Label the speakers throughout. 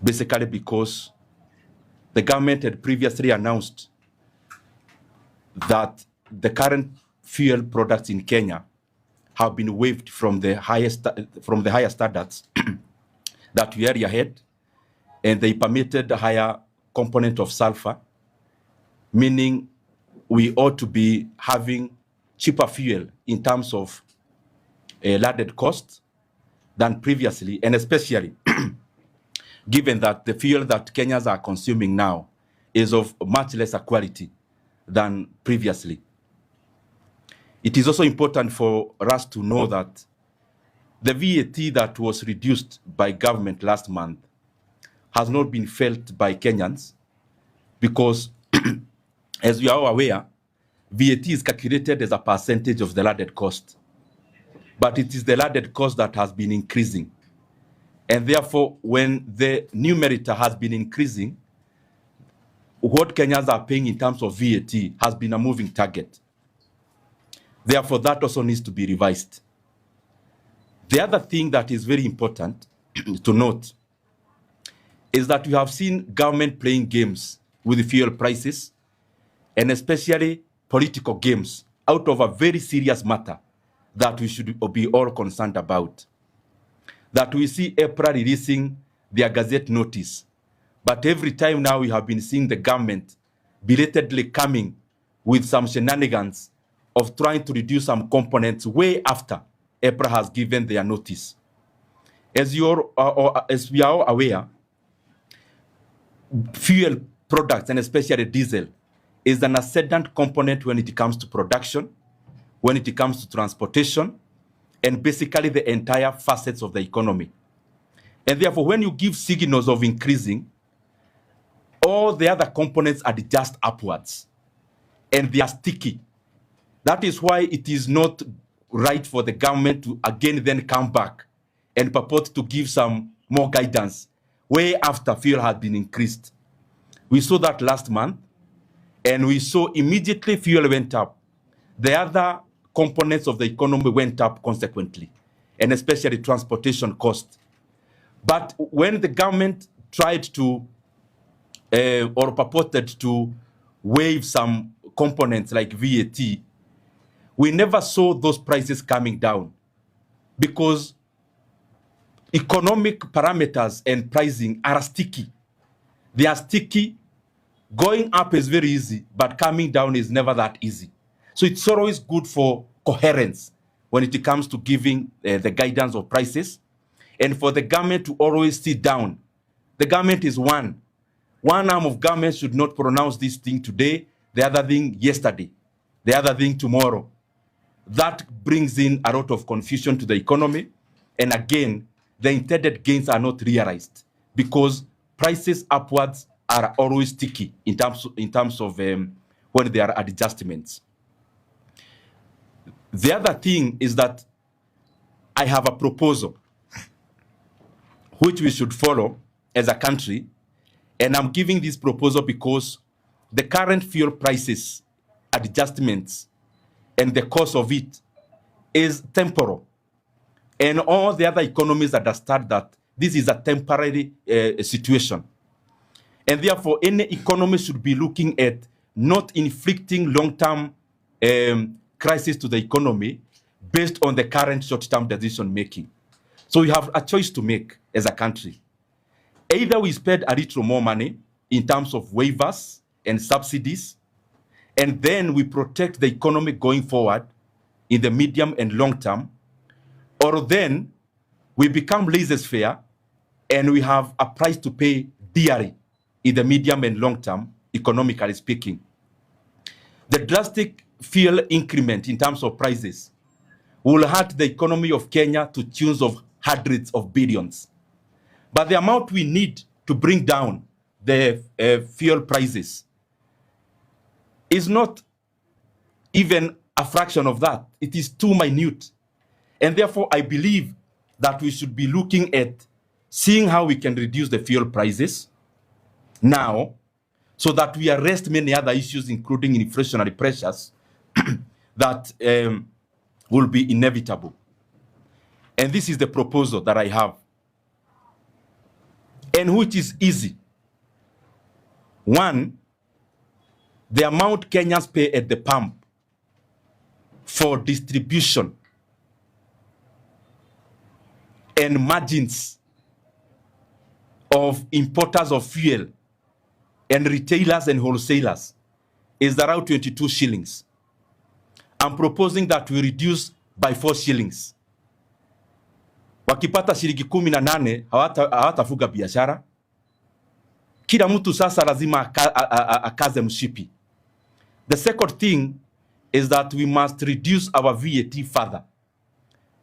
Speaker 1: basically because the government had previously announced that the current fuel products in Kenya have been waived from the higher standards that we already had, and they permitted a higher component of sulfur, meaning we ought to be having cheaper fuel in terms of landed cost than previously, and especially given that the fuel that Kenyans are consuming now is of much lesser quality than previously. It is also important for us to know that the VAT that was reduced by government last month has not been felt by Kenyans because, as we are all aware, VAT is calculated as a percentage of the landed cost. But it is the landed cost that has been increasing. And therefore, when the numerator has been increasing, what Kenyans are paying in terms of VAT has been a moving target. Therefore, that also needs to be revised. The other thing that is very important to note is that we have seen government playing games with the fuel prices, and especially political games, out of a very serious matter that we should be all concerned about. That we see EPRA releasing their Gazette notice, but every time now we have been seeing the government belatedly coming with some shenanigans of trying to reduce some components way after EPRA has given their notice. As we are all aware, fuel products, and especially diesel, is an ascendant component when it comes to production, when it comes to transportation, and basically the entire facets of the economy. And therefore, when you give signals of increasing, all the other components adjust upwards, and they are sticky. That is why it is not right for the government to again then come back and purport to give some more guidance way after fuel had been increased. We saw that last month, and we saw immediately fuel went up. The other components of the economy went up consequently, and especially transportation cost. But when the government tried to, or purported to waive some components like VAT, we never saw those prices coming down because economic parameters and pricing are sticky. They are sticky. Going up is very easy, but coming down is never that easy. So it's always good for coherence when it comes to giving the guidance of prices, and for the government to always sit down. The government is one. One arm of government should not pronounce this thing today, the other thing yesterday, the other thing tomorrow. That brings in a lot of confusion to the economy. And again, the intended gains are not realized because prices upwards are always sticky in terms of when there are adjustments. The other thing is that I have a proposal which we should follow as a country, and I'm giving this proposal because the current fuel prices adjustments and the cost of it is temporal, and all the other economies understand that this is a temporary situation, and therefore any economy should be looking at not inflicting long-term crisis to the economy based on the current short-term decision making. So we have a choice to make as a country. Either we spend a little more money in terms of waivers and subsidies, and then we protect the economy going forward in the medium and long term, or then we become laissez-faire and we have a price to pay dearly in the medium and long term, economically speaking. The drastic fuel increment in terms of prices will hurt the economy of Kenya to tunes of hundreds of billions. But the amount we need to bring down the fuel prices is not even a fraction of that. It is too minute. And therefore, I believe that we should be looking at seeing how we can reduce the fuel prices now so that we arrest many other issues, including inflationary pressures, that will be inevitable. And this is the proposal that I have. and which is easy. One, the amount Kenyans pay at the pump for distribution and margins of importers of fuel and retailers and wholesalers is around 22 shillings. I'm proposing that we reduce by 4 shillings. Wakipata shilingi 18 hawatafuga biashara. Kila mtu sasa lazima akaze mshipi. The second thing is that we must reduce our VAT further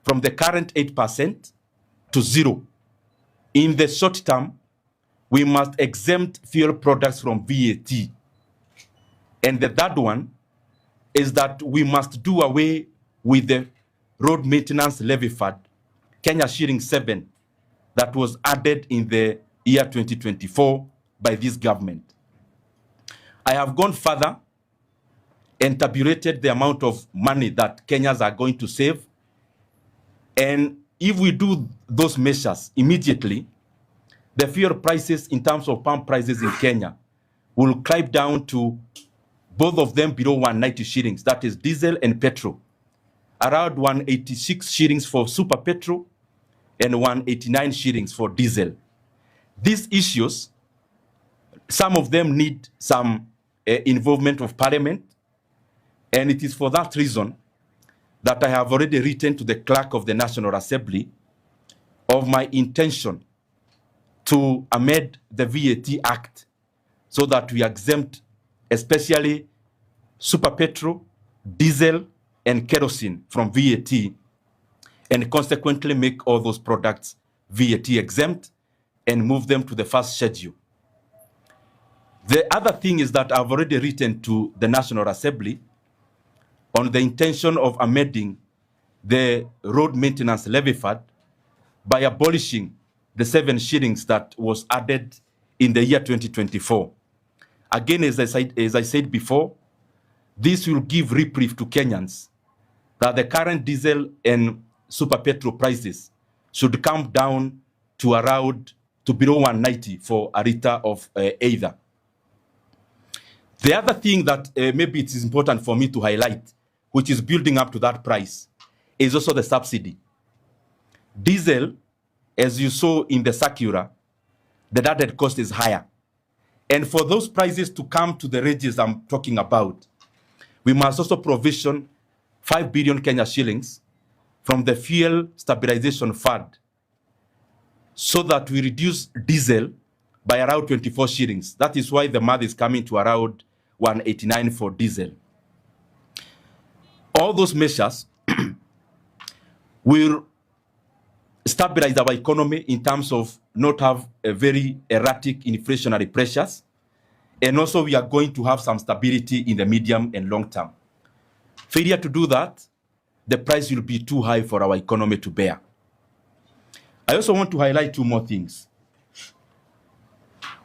Speaker 1: from the current 8% to 0. In the short term, we must exempt fuel products from VAT. And the third one is that we must do away with the road maintenance levy fund, Kenya shilling 7, that was added in the year 2024 by this government. I have gone further and tabulated the amount of money that Kenyans are going to save. And if we do those measures immediately, the fuel prices in terms of pump prices in Kenya will climb down to both of them below 190 shillings. That is diesel and petrol. Around 186 shillings for super petrol and 189 shillings for diesel. These issues, some of them need some involvement of Parliament. And it is for that reason that I have already written to the clerk of the National Assembly of my intention to amend the VAT Act so that we exempt especially super petrol, diesel, and kerosene from VAT, and consequently make all those products VAT exempt and move them to the first schedule. The other thing is that I've already written to the National Assembly on the intention of amending the road maintenance levy fund by abolishing the 7 shillings that was added in the year 2024. Again, as I said before, this will give reprieve to Kenyans that the current diesel and super petrol prices should come down to around to below 190 for a liter of either. The other thing that maybe it is important for me to highlight, which is building up to that price, is also the subsidy. Diesel, as you saw in the circular, the added cost is higher. And for those prices to come to the ranges I'm talking about, we must also provision 5 billion Kenya shillings from the Fuel Stabilization Fund so that we reduce diesel by around 24 shillings. That is why the math is coming to around 189 for diesel. All those measures will stabilize our economy in terms of not have a very erratic inflationary pressures. And also we are going to have some stability in the medium and long term. Failure to do that, the price will be too high for our economy to bear. I also want to highlight 2 more things.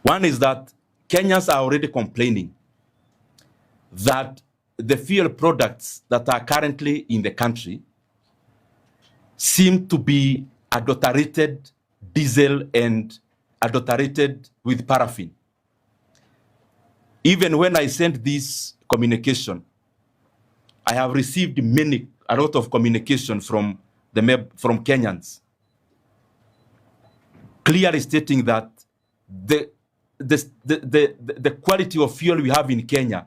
Speaker 1: One is that Kenyans are already complaining that the fuel products that are currently in the country seem to be adulterated diesel and adulterated with paraffin. Even when I sent this communication, I have received a lot of communication from Kenyans, clearly stating that the quality of fuel we have in Kenya,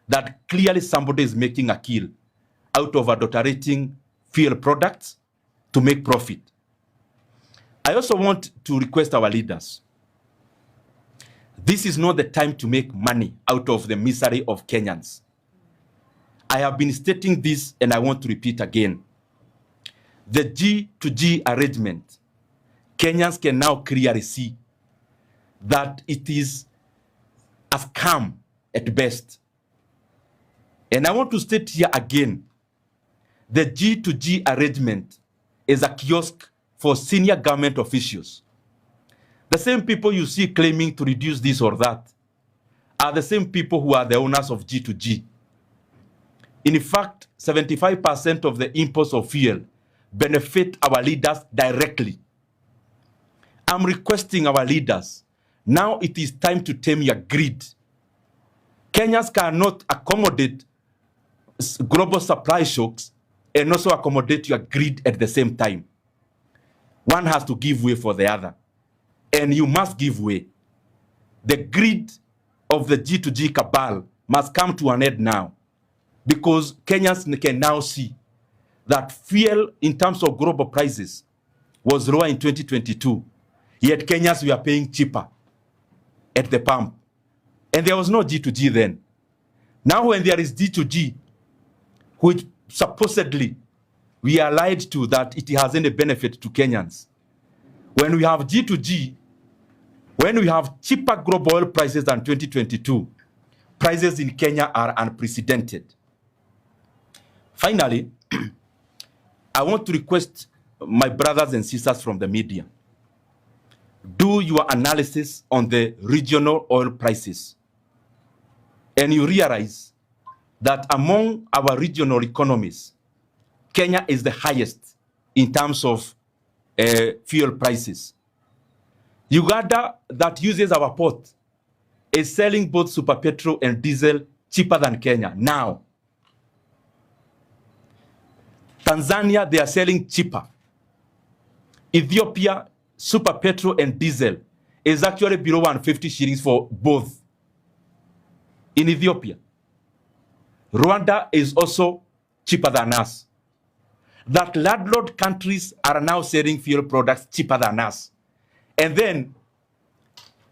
Speaker 1: that clearly somebody is making a kill out of adulterating fuel products to make profit. I also want to request our leaders. This is not the time to make money out of the misery of Kenyans. I have been stating this and I want to repeat again. The G2G arrangement, Kenyans can now clearly see that it is a scam at best. And I want to state here again, the G2G arrangement is a kiosk for senior government officials. The same people you see claiming to reduce this or that are the same people who are the owners of G2G. In fact, 75% of the imports of fuel benefit our leaders directly. I'm requesting our leaders, now it is time to tame your greed. Kenyans cannot accommodate global supply shocks and also accommodate your greed at the same time. One has to give way for the other. And you must give way. The greed of the G2G cabal must come to an end now, because Kenyans can now see that fuel in terms of global prices was lower in 2022, yet Kenyans were paying cheaper at the pump. And there was no G2G then. Now when there is G2G, which supposedly we are lied to that it has any benefit to Kenyans. When we have G2G, when we have cheaper global oil prices than 2022, prices in Kenya are unprecedented. Finally, I want to request my brothers and sisters from the media, do your analysis on the regional oil prices. And you realize that among our regional economies, Kenya is the highest in terms of fuel prices. Uganda, that uses our port, is selling both super petrol and diesel cheaper than Kenya now. Tanzania, they are selling cheaper. Ethiopia, super petrol and diesel is actually below 150 shillings for both. In Ethiopia, Rwanda is also cheaper than us. That landlord countries are now selling fuel products cheaper than us. And then,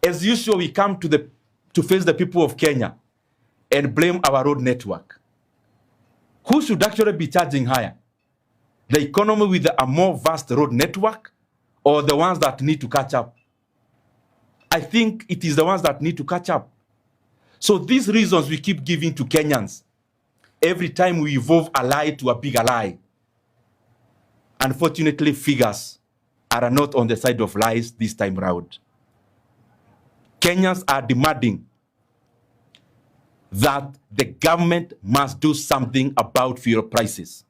Speaker 1: as usual, we come to face the people of Kenya and blame our road network. Who should actually be charging higher? The economy with a more vast road network, or the ones that need to catch up? I think it is the ones that need to catch up. So these reasons we keep giving to Kenyans every time we evolve a lie to a bigger lie. Unfortunately, figures are not on the side of lies this time round. Kenyans are demanding that the government must do something about fuel prices.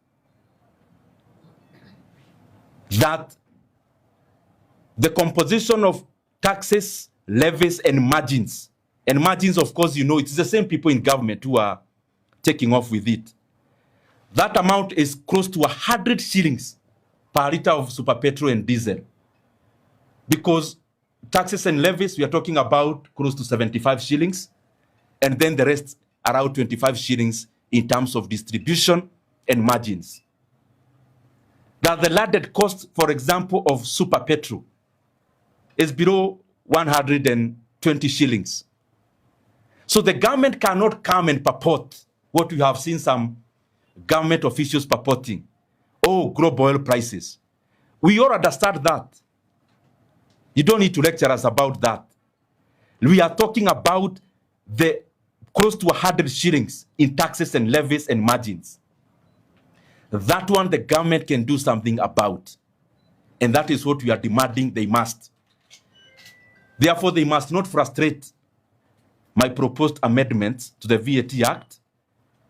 Speaker 1: That the composition of taxes, levies, and margins, of course, you know, it's the same people in government who are taking off with it. That amount is close to 100 shillings per liter of super petrol and diesel. Because taxes and levies, we are talking about close to 75 shillings, and then the rest around 25 shillings in terms of distribution and margins. That the landed cost, for example, of super petrol is below 120 shillings. So the government cannot come and purport what we have seen some government officials purporting. Oh, global oil prices. We all understand that. You don't need to lecture us about that. We are talking about the close to 100 shillings in taxes and levies and margins. That one the government can do something about. And that is what we are demanding they must. Therefore, they must not frustrate my proposed amendments to the VAT Act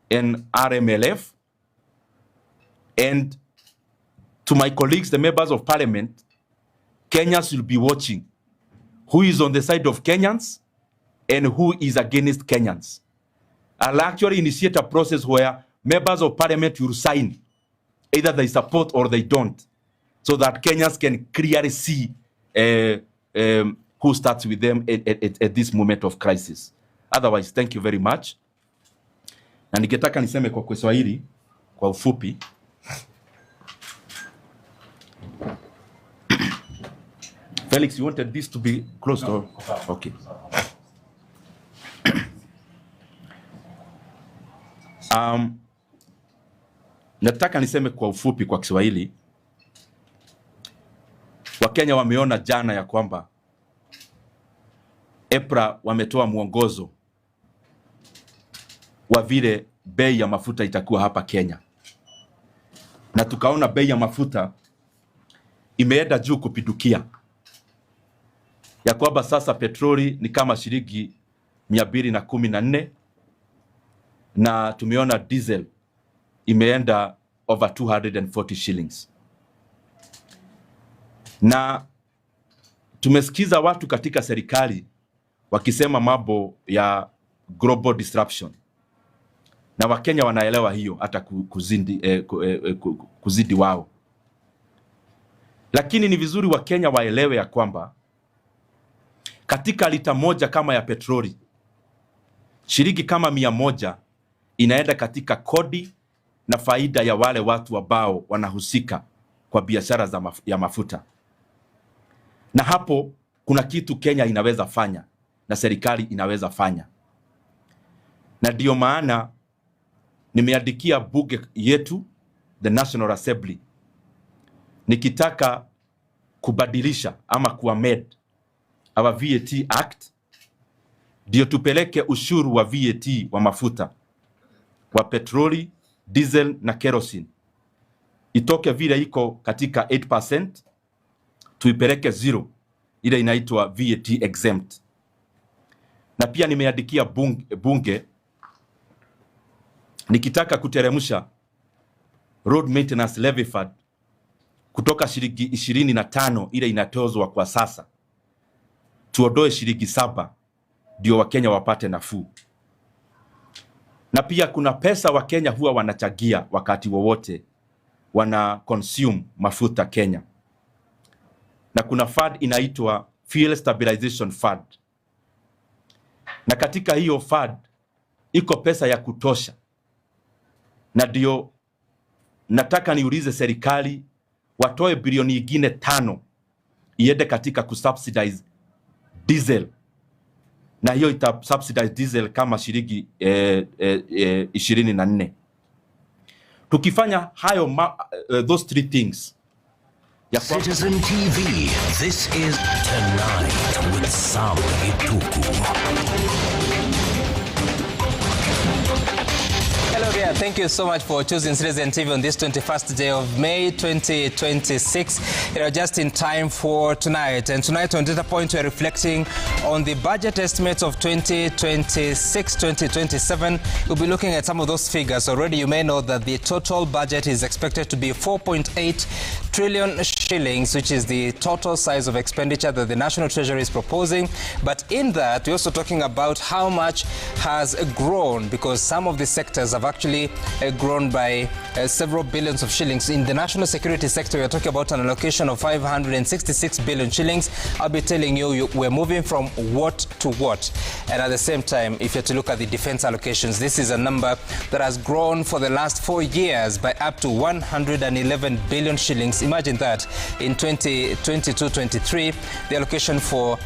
Speaker 1: and RMLF. And to my colleagues, the members of Parliament, Kenyans will be watching who is on the side of Kenyans and who is against Kenyans. I'll actually initiate a process where members of Parliament will sign either they support or they don't, so that Kenyans can clearly see who starts with them at this moment of crisis. Otherwise, thank you very much. Na ningetaka niseme kwa Kiswahili kwa ufupi. Felix, you wanted this to be closed? No. Okay. Nataka niseme kwa ufupi kwa Kiswahili. Wakenya wameona jana ya kwamba EPRA wametoa mwongozo wa vile bei ya mafuta itakuwa hapa Kenya. Na tukaona bei ya mafuta imeenda juu kupindukia. Ya kwamba sasa petroli ni kama shilingi 214 na tumeona diesel imeenda over 240 shillings. Na tumesikiza watu katika serikali wakisema mambo ya global disruption, na Wakenya wanaelewa hiyo hata kuzidi wao. Lakini ni vizuri Wakenya waelewe ya kwamba katika lita moja kama ya petroli, shilingi kama 100 inaenda katika kodi na faida ya wale watu ambao wanahusika kwa biashara ya mafuta. Na hapo kuna kitu Kenya inaweza fanya na serikali inaweza fanya. Na ndio maana nimeandikia bunge yetu, the National Assembly, nikitaka kubadilisha ama kuamend our VAT Act, ndio tupeleke ushuru wa VAT wa mafuta wa petroli, diesel na kerosene itoke vile iko katika 8%, tuipeleke 0, ile inaitwa VAT exempt. Na pia nimeandikia bunge nikitaka kuteremsha road maintenance levy fund kutoka shilingi 25 ile inatozwa kwa sasa, tuondoe shilingi 7 ndio Wakenya wapate nafuu. Na pia kuna pesa Wakenya huwa wanachagia wakati wowote wana consume mafuta Kenya, na kuna fund inaitwa Fuel Stabilization Fund, na katika hiyo fund iko pesa ya kutosha. Na ndio nataka niulize serikali watoe bilioni nyingine 5 iende katika kusubsidize diesel, na hiyo ita subsidize diesel kama shilingi 24. Tukifanya hayo those 3 things
Speaker 2: Citizen TV, this is Tonight with Sam Gituku.
Speaker 3: Hello there, thank you so much for choosing Citizen TV on this 21st day of May 2026. Just in time for tonight. And tonight on Data Point, we're reflecting on the budget estimates of 2026-2027. We'll be looking at some of those figures. Already you may know that the total budget is expected to be 4.8 trillion shillings, which is the total size of expenditure that the National Treasury is proposing. But in that, we're also talking about how much has grown, because some of the sectors have actually grown by several billions of shillings. In the national security sector, we're talking about an allocation of 566 billion shillings. I'll be telling you, we're moving from what to what. And at the same time, if you're to look at the defense allocations, this is a number that has grown for the last 4 years by up to 111 billion shillings. Imagine that. In 2022-23, the allocation for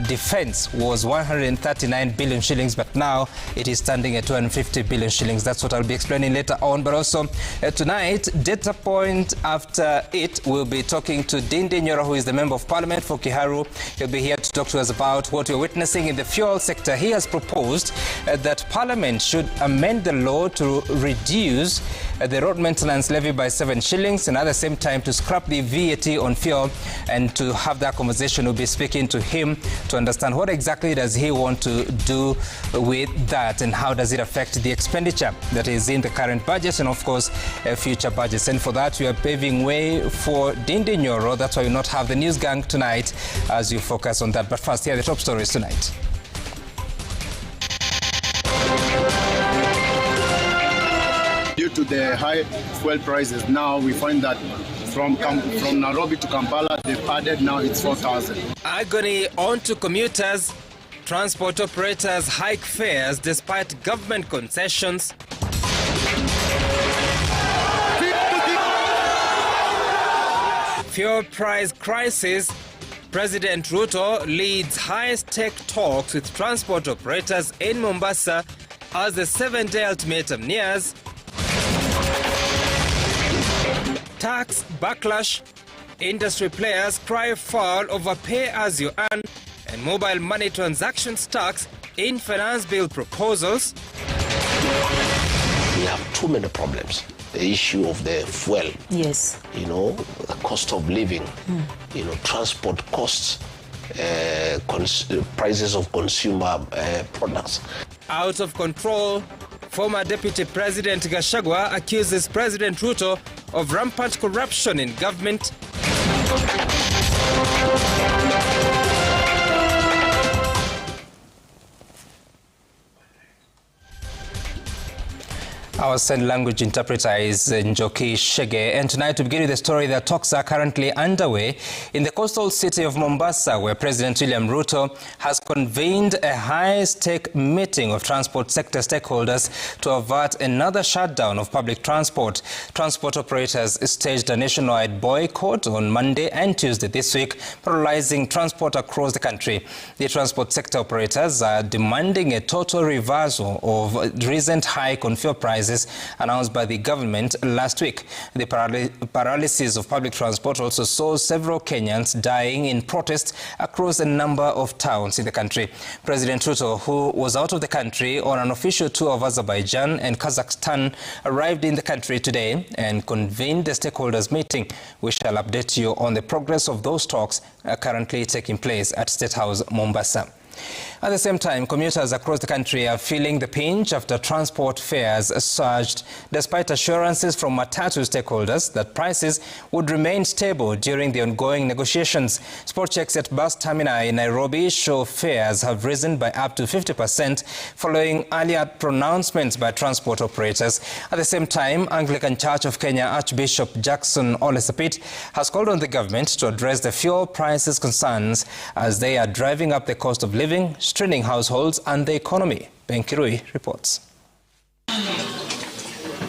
Speaker 3: defense was 139 billion shillings, but now it is standing at 250 billion shillings. That's what I'll be explaining later on. But also tonight, Data Point after it, we'll be talking to Ndindi Nyoro, who is the Member of Parliament for Kiharu. He'll be here to talk to us about what we're witnessing in the fuel sector. He has proposed that Parliament should amend the law to reduce the road maintenance levy by 7 shillings, and at the same time to scrap the VAT on fuel. And to have that conversation, we'll be speaking to him to understand what exactly does he want to do with that, and how does it affect the expenditure that is in the current budget, and of course future budgets. And for that, we are paving way for Ndindi Nyoro. That's why we not have the news gang tonight as you focus on that. But first, here are the top stories tonight.
Speaker 4: Due to the high fuel prices, now we find that from Nairobi to Kampala, they've added, now it's 4,000.
Speaker 3: Agony on to commuters. Transport operators hike fares despite government concessions. Fuel price crisis. President Ruto leads high-stake talks with transport operators in Mombasa as the 7-day ultimatum nears. Tax backlash. Industry players cry foul over pay-as-you-earn and mobile money transactions tax in finance bill proposals.
Speaker 2: We have too many problems. The issue of the fuel,
Speaker 5: yes,
Speaker 2: the cost of living, transport costs, prices of consumer products.
Speaker 3: Out of control. Former Deputy President Gachagua accuses President Ruto of rampant corruption in government. Our sign language interpreter is Njoki Shege, and tonight we begin with the story that talks are currently underway in the coastal city of Mombasa, where President William Ruto has convened a high-stake meeting of transport sector stakeholders to avert another shutdown of public transport. Transport operators staged a nationwide boycott on Monday and Tuesday this week, paralyzing transport across the country. The transport sector operators are demanding a total reversal of recent hike on fuel prices announced by the government last week. The paralysis of public transport also saw several Kenyans dying in protest across a number of towns in the country. President Ruto, who was out of the country on an official tour of Azerbaijan and Kazakhstan, arrived in the country today and convened the stakeholders meeting. We shall update you on the progress of those talks currently taking place at State House, Mombasa. At the same time, commuters across the country are feeling the pinch after transport fares surged, despite assurances from Matatu stakeholders that prices would remain stable during the ongoing negotiations. Spot checks at bus terminal in Nairobi show fares have risen by up to 50% following earlier pronouncements by transport operators. At the same time, Anglican Church of Kenya Archbishop Jackson Ole Sapit has called on the government to address the fuel prices concerns as they are driving up the cost of living, straining households and the economy. Ben Kirui reports.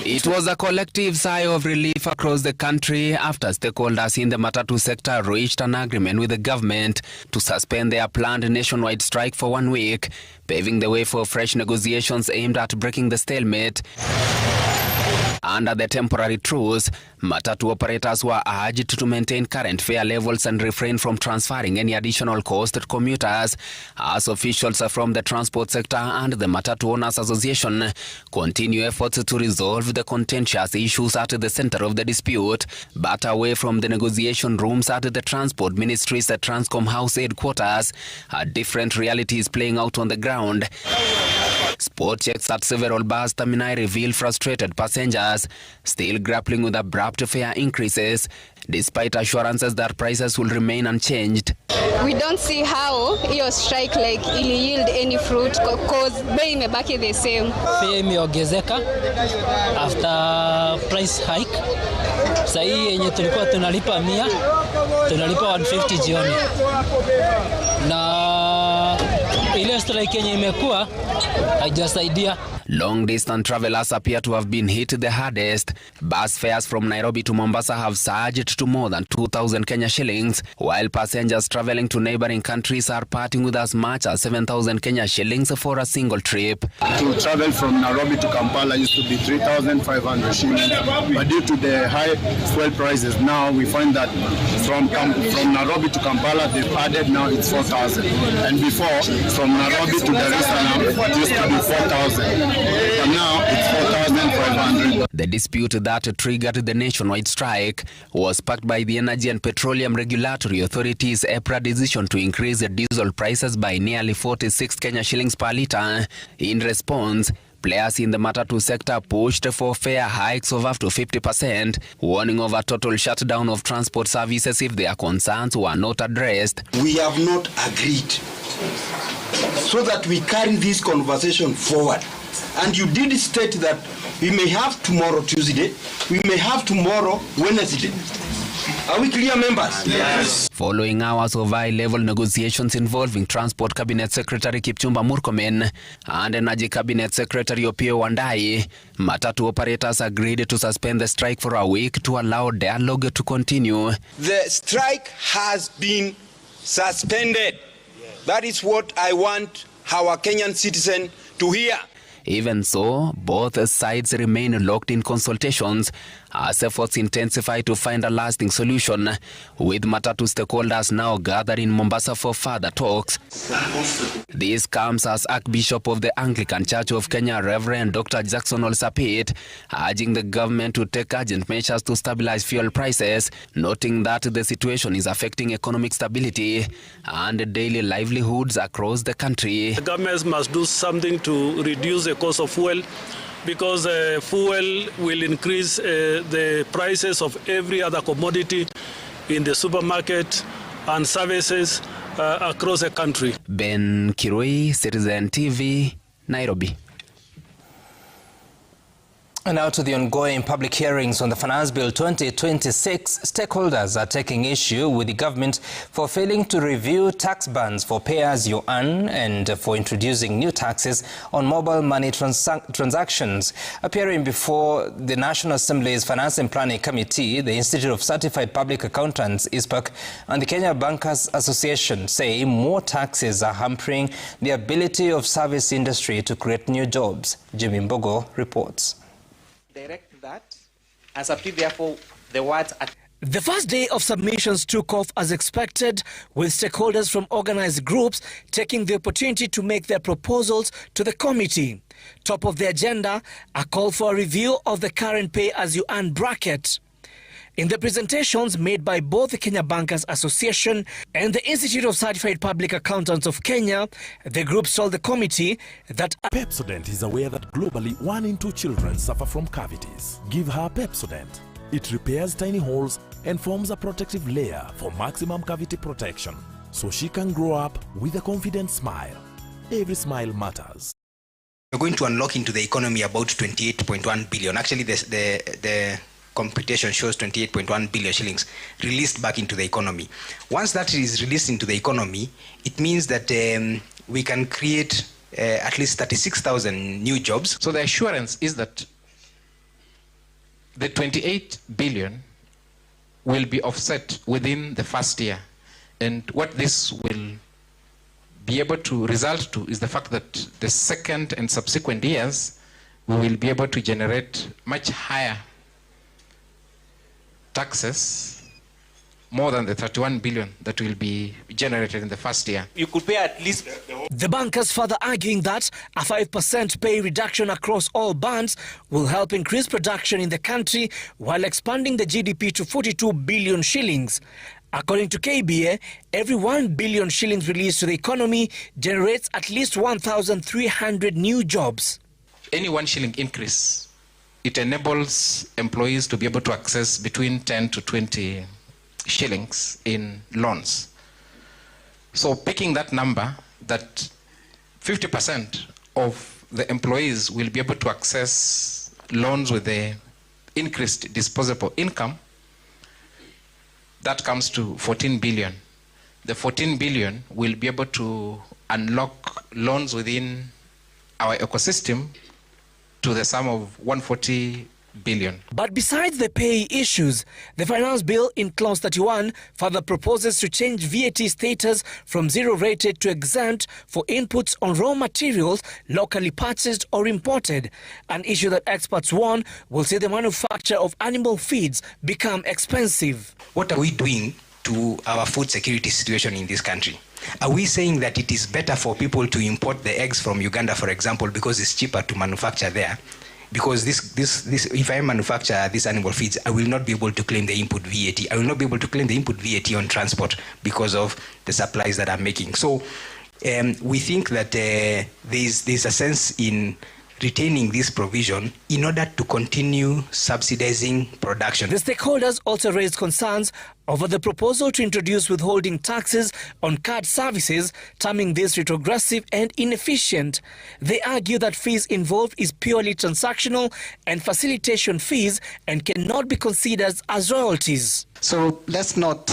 Speaker 5: It was a collective sigh of relief across the country after stakeholders in the Matatu sector reached an agreement with the government to suspend their planned nationwide strike for 1 week, paving the way for fresh negotiations aimed at breaking the stalemate. Under the temporary truce, Matatu operators were urged to maintain current fare levels and refrain from transferring any additional cost to commuters, as officials from the transport sector and the Matatu Owners Association continue efforts to resolve the contentious issues at the center of the dispute, but away from the negotiation rooms at the Transport Ministry's Transcom House headquarters, a different reality is playing out on the ground. Spot checks at several bus terminals reveal frustrated passengers still grappling with abrupt fare increases, despite assurances that prices will remain unchanged.
Speaker 6: We don't see how your strike will yield any fruit because bei imebaki the same.
Speaker 7: Fare imeongezeka after price hike. Sasa hii yenye tulikuwa tunalipa 100, tunalipa 150 jioni. Na ile strike yenye imekuwa haijasaidia.
Speaker 5: Long distance travelers appear to have been hit the hardest. Bus fares from Nairobi to Mombasa have surged to more than 2,000 Kenya shillings, while passengers traveling to neighboring countries are parting with as much as 7,000 Kenya shillings for a single trip.
Speaker 4: To travel from Nairobi to Kampala used to be 3,500 shillings, but due to the high fuel prices now, we find that from Nairobi to Kampala they've added now it's 4,000, and before from Nairobi to Dar es Salaam it used to be 4,000. And now it's 4,500.
Speaker 5: The dispute that triggered the nationwide strike was sparked by the Energy and Petroleum Regulatory Authority's EPRA decision to increase the diesel prices by nearly 46 Kenya shillings per litre. In response, players in the Matatu sector pushed for fare hikes of up to 50%, warning of a total shutdown of transport services if their concerns were not addressed.
Speaker 8: We have not agreed so that we carry this conversation forward. And you did state that we may have tomorrow Tuesday, we may have tomorrow Wednesday. Are we clear, members?
Speaker 5: Yes. Following hours of high-level negotiations involving Transport Cabinet Secretary Kipchumba Murkomen and Energy Cabinet Secretary Opiyo Wandayi, Matatu operators agreed to suspend the strike for a week to allow dialogue to continue.
Speaker 8: The strike has been suspended. That is what I want our Kenyan citizen to hear.
Speaker 5: Even so, both sides remain locked in consultations as efforts intensify to find a lasting solution, with Matatu stakeholders now gathered in Mombasa for further talks. This comes as Archbishop of the Anglican Church of Kenya, Reverend Dr. Jackson Ole Sapit, urging the government to take urgent measures to stabilize fuel prices, noting that the situation is affecting economic stability and daily livelihoods across the country.
Speaker 9: The government must do something to reduce the cost of fuel, because fuel will increase the prices of every other commodity in the supermarket and services across the country.
Speaker 5: Ben Kirui, Citizen TV, Nairobi.
Speaker 3: And now to the ongoing public hearings on the Finance Bill 2026, stakeholders are taking issue with the government for failing to review tax bans for pay-as-you-earn and for introducing new taxes on mobile money transactions. Appearing before the National Assembly's Finance and Planning Committee, the Institute of Certified Public Accountants, ISPAC, and the Kenya Bankers Association say more taxes are hampering the ability of service industry to create new jobs. Jimmy Mbogo reports.
Speaker 10: Direct that and substitute therefore the words at.
Speaker 11: The first day of submissions took off as expected, with stakeholders from organized groups taking the opportunity to make their proposals to the committee. Top of the agenda, a call for a review of the current pay-as-you-earn bracket. In the presentations made by both the Kenya Bankers Association and the Institute of Certified Public Accountants of Kenya, the groups told the committee that
Speaker 12: Pepsodent is aware that globally 1 in 2 children suffer from cavities. Give her Pepsodent. It repairs tiny holes and forms a protective layer for maximum cavity protection, so she can grow up with a confident smile. Every smile matters.
Speaker 13: We're going to unlock into the economy about 28.1 billion. Actually, the computation shows 28.1 billion shillings released back into the economy. Once that is released into the economy, it means that we can create at least 36,000 new jobs.
Speaker 14: So the assurance is that the 28 billion will be offset within the first year. And what this will be able to result to is the fact that the second and subsequent years, we will be able to generate much higher taxes, more than the 31 billion that will be generated in the first year.
Speaker 10: You could pay at least.
Speaker 11: The bankers further arguing that a 5% pay reduction across all bands will help increase production in the country while expanding the GDP to 42 billion shillings. According to KBA, every 1 billion shillings released to the economy generates at least 1,300 new jobs.
Speaker 14: Any 1 shilling increase, it enables employees to be able to access between 10 to 20 shillings in loans. So picking that number, that 50% of the employees will be able to access loans with the increased disposable income, that comes to 14 billion. The 14 billion will be able to unlock loans within our ecosystem to the sum of 140 billion.
Speaker 11: But besides the pay issues, the finance bill in clause 31 further proposes to change VAT status from zero rated to exempt for inputs on raw materials locally purchased or imported, an issue that experts warn will see the manufacture of animal feeds become expensive.
Speaker 13: What are we doing to our food security situation in this country? Are we saying that it is better for people to import the eggs from Uganda, for example, because it's cheaper to manufacture there? Because if I manufacture these animal feeds, I will not be able to claim the input VAT. I will not be able to claim the input VAT on transport because of the supplies that I'm making. So we think that there's a sense in retaining this provision in order to continue subsidizing production.
Speaker 11: The stakeholders also raised concerns over the proposal to introduce withholding taxes on card services, terming this retrogressive and inefficient. They argue that fees involved is purely transactional and facilitation fees and cannot be considered as royalties.
Speaker 15: So let's not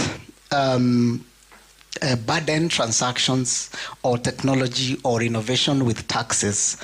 Speaker 15: burden transactions or technology or innovation with taxes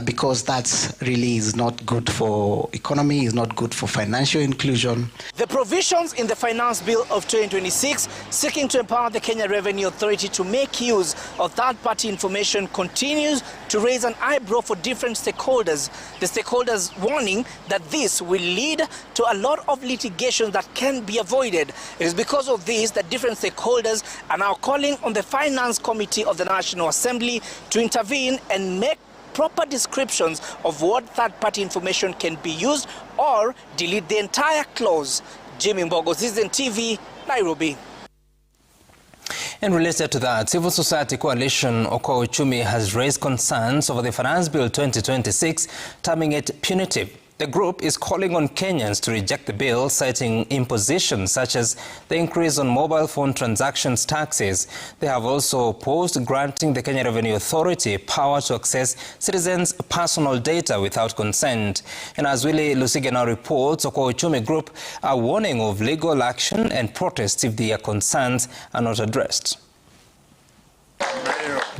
Speaker 15: because that's really is not good for economy, is not good for financial inclusion.
Speaker 11: The provisions in the Finance Bill of 2026 seeking to empower the Kenya Revenue Authority to make use of third-party information continues to raise an eyebrow for different stakeholders. The stakeholders warning that this will lead to a lot of litigation that can be avoided. It is because of this that different stakeholders are now calling on the Finance Committee of the National Assembly to intervene and make proper descriptions of what third-party information can be used or delete the entire clause. Jimmy Mbogo, Citizen TV, Nairobi.
Speaker 3: And related to that, civil society coalition Okoa Uchumi has raised concerns over the Finance Bill 2026, terming it punitive. The group is calling on Kenyans to reject the bill, citing impositions such as the increase on mobile phone transactions taxes. They have also opposed granting the Kenya Revenue Authority power to access citizens' personal data without consent. And as Willie Lusige now reports, Orango Uchumi Group are warning of legal action and protests if their concerns are not addressed.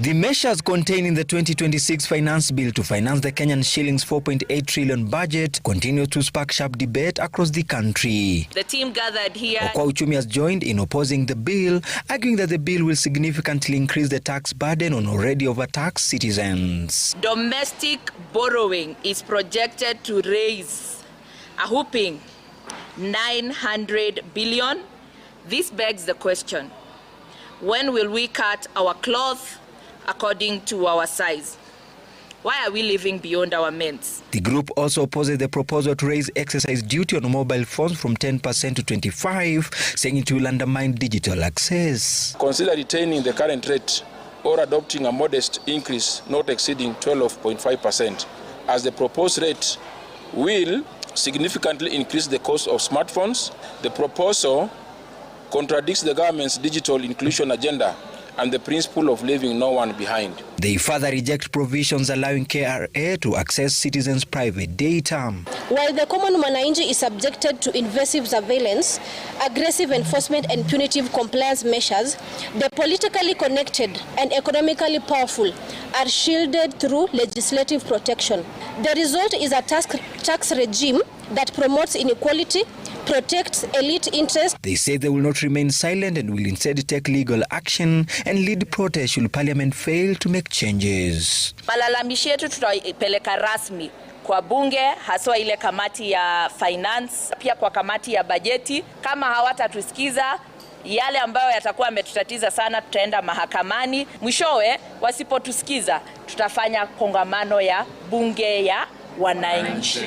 Speaker 16: The measures contained in the 2026 finance bill to finance the Kenyan shillings 4.8 trillion budget continue to spark sharp debate across the country.
Speaker 17: The team gathered here.
Speaker 16: Orango Uchumi has joined in opposing the bill, arguing that the bill will significantly increase the tax burden on already overtaxed citizens.
Speaker 17: Domestic borrowing is projected to raise a whopping 900 billion. This begs the question, when will we cut our cloth according to our size? Why are we living beyond our means?
Speaker 16: The group also opposes the proposal to raise excise duty on mobile phones from 10% to 25%, saying it will undermine digital access.
Speaker 18: Consider retaining the current rate or adopting a modest increase not exceeding 12.5%, as the proposed rate will significantly increase the cost of smartphones. The proposal contradicts the government's digital inclusion agenda and the principle of leaving no one behind.
Speaker 16: They further reject provisions allowing KRA to access citizens' private data.
Speaker 19: While the common mwananchi is subjected to invasive surveillance, aggressive enforcement and punitive compliance measures, the politically connected and economically powerful are shielded through legislative protection. The result is a tax regime that promotes inequality, protects elite interests.
Speaker 16: They say they will not remain silent and will instead take legal action and lead protests should Parliament fail to make changes.
Speaker 17: Malalamishi yetu tutaipeleka rasmi kwa bunge, haswa ile kamati ya finance, pia kwa kamati ya bajeti. Kama hawatatusikiza, yale ambayo yatakuwa yametutatiza sana, tutaenda mahakamani. Mwishowe, wasipotusikiza, tutafanya kongamano ya bunge ya wananchi.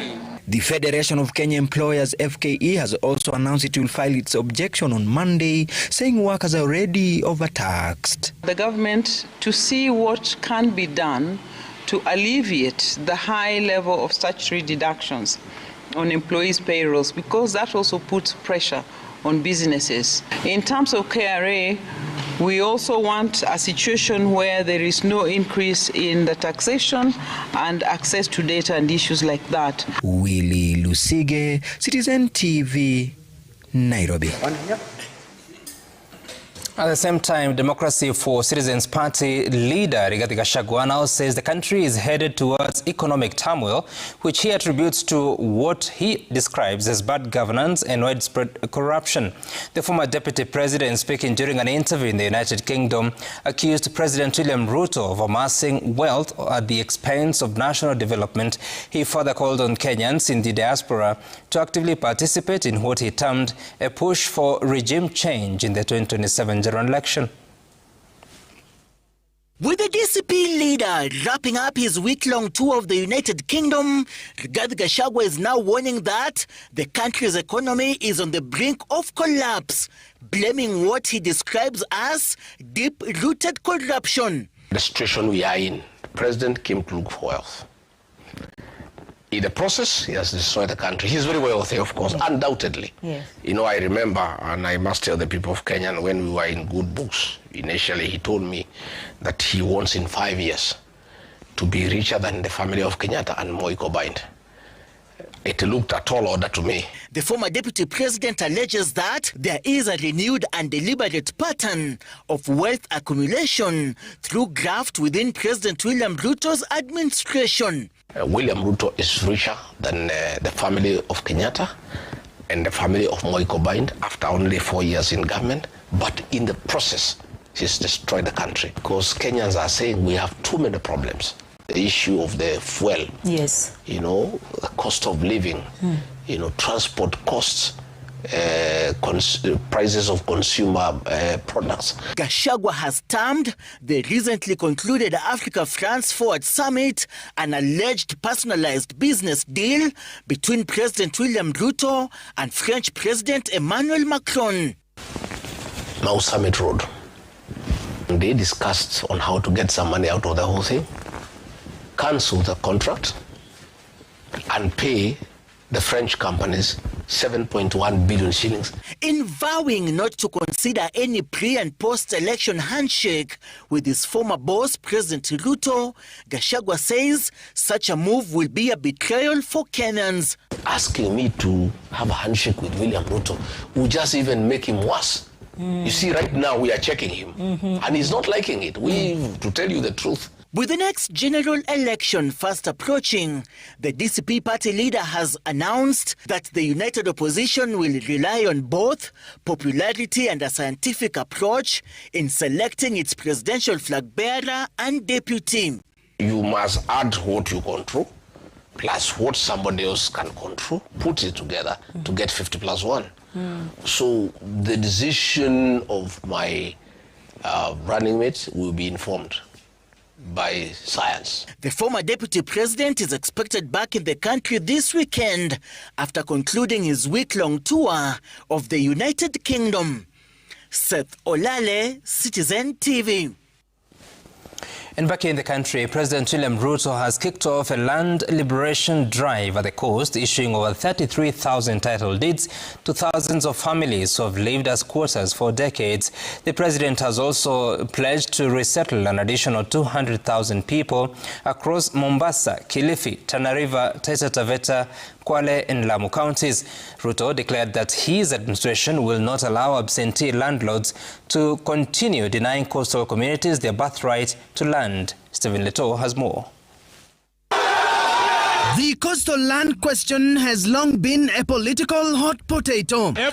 Speaker 16: The Federation of Kenya Employers, FKE, has also announced it will file its objection on Monday, saying workers are already overtaxed.
Speaker 20: The government to see what can be done to alleviate the high level of statutory deductions on employees' payrolls, because that also puts pressure on businesses. In terms of KRA, we also want a situation where there is no increase in the taxation and access to data and issues like that.
Speaker 16: Willie Lusige, Citizen TV, Nairobi.
Speaker 3: At the same time, Democracy for Citizens Party leader Rigathi Gachagua now says the country is headed towards economic turmoil, which he attributes to what he describes as bad governance and widespread corruption. The former deputy president, speaking during an interview in the United Kingdom, accused President William Ruto of amassing wealth at the expense of national development. He further called on Kenyans in the diaspora to actively participate in what he termed a push for regime change in the 2027 general election.
Speaker 21: With the DCP leader wrapping up his week-long tour of the United Kingdom, Rigathi Gachagua is now warning that the country's economy is on the brink of collapse, blaming what he describes as deep-rooted corruption.
Speaker 2: The situation we are in, the president came to look for wealth. In the process, he has destroyed the country. He's very wealthy, of course, undoubtedly. Yes. You know, I remember, and I must tell the people of Kenya, when we were in good books, initially he told me that he wants in 5 years to be richer than the family of Kenyatta and Moi combined. It looked a tall order to me.
Speaker 21: The former deputy president alleges that there is a renewed and deliberate pattern of wealth accumulation through graft within President William Ruto's administration.
Speaker 2: William Ruto is richer than the family of Kenyatta and the family of Moi combined after only 4 years in government. But in the process, he's destroyed the country because Kenyans are saying we have too many problems. The issue of the fuel,
Speaker 17: yes,
Speaker 2: you know, the cost of living, you know, transport costs, prices of consumer products.
Speaker 21: Gachagua has termed the recently concluded Africa-France Forward Summit an alleged personalized business deal between President William Ruto and French President Emmanuel Macron.
Speaker 2: Now Summit Road. They discussed on how to get some money out of the whole thing, cancel the contract, and pay the French companies 7.1 billion shillings.
Speaker 21: In vowing not to consider any pre- and post-election handshake with his former boss, President Ruto, Gachagua says such a move will be a betrayal for Kenyans.
Speaker 2: Asking me to have a handshake with William Ruto will just even make him worse. You see, right now we are checking him, and he's not liking it. To tell you the truth.
Speaker 21: With the next general election fast approaching, the DCP party leader has announced that the united opposition will rely on both popularity and a scientific approach in selecting its presidential flag bearer and deputy.
Speaker 2: You must add what you control, plus what somebody else can control, put it together to get 50+1. So the decision of my running mate will be informed by science.
Speaker 21: The former deputy president is expected back in the country this weekend after concluding his week-long tour of the United Kingdom. Seth Olale, Citizen TV.
Speaker 3: And back in the country, President William Ruto has kicked off a land liberation drive at the coast, issuing over 33,000 title deeds to thousands of families who have lived as squatters for decades. The president has also pledged to resettle an additional 200,000 people across Mombasa, Kilifi, Tana River, Taita Taveta, Kwale and Lamu counties. Ruto declared that his administration will not allow absentee landlords to continue denying coastal communities their birthright to land. Stephen Leto has more.
Speaker 1: The coastal land question has long been a political hot potato. A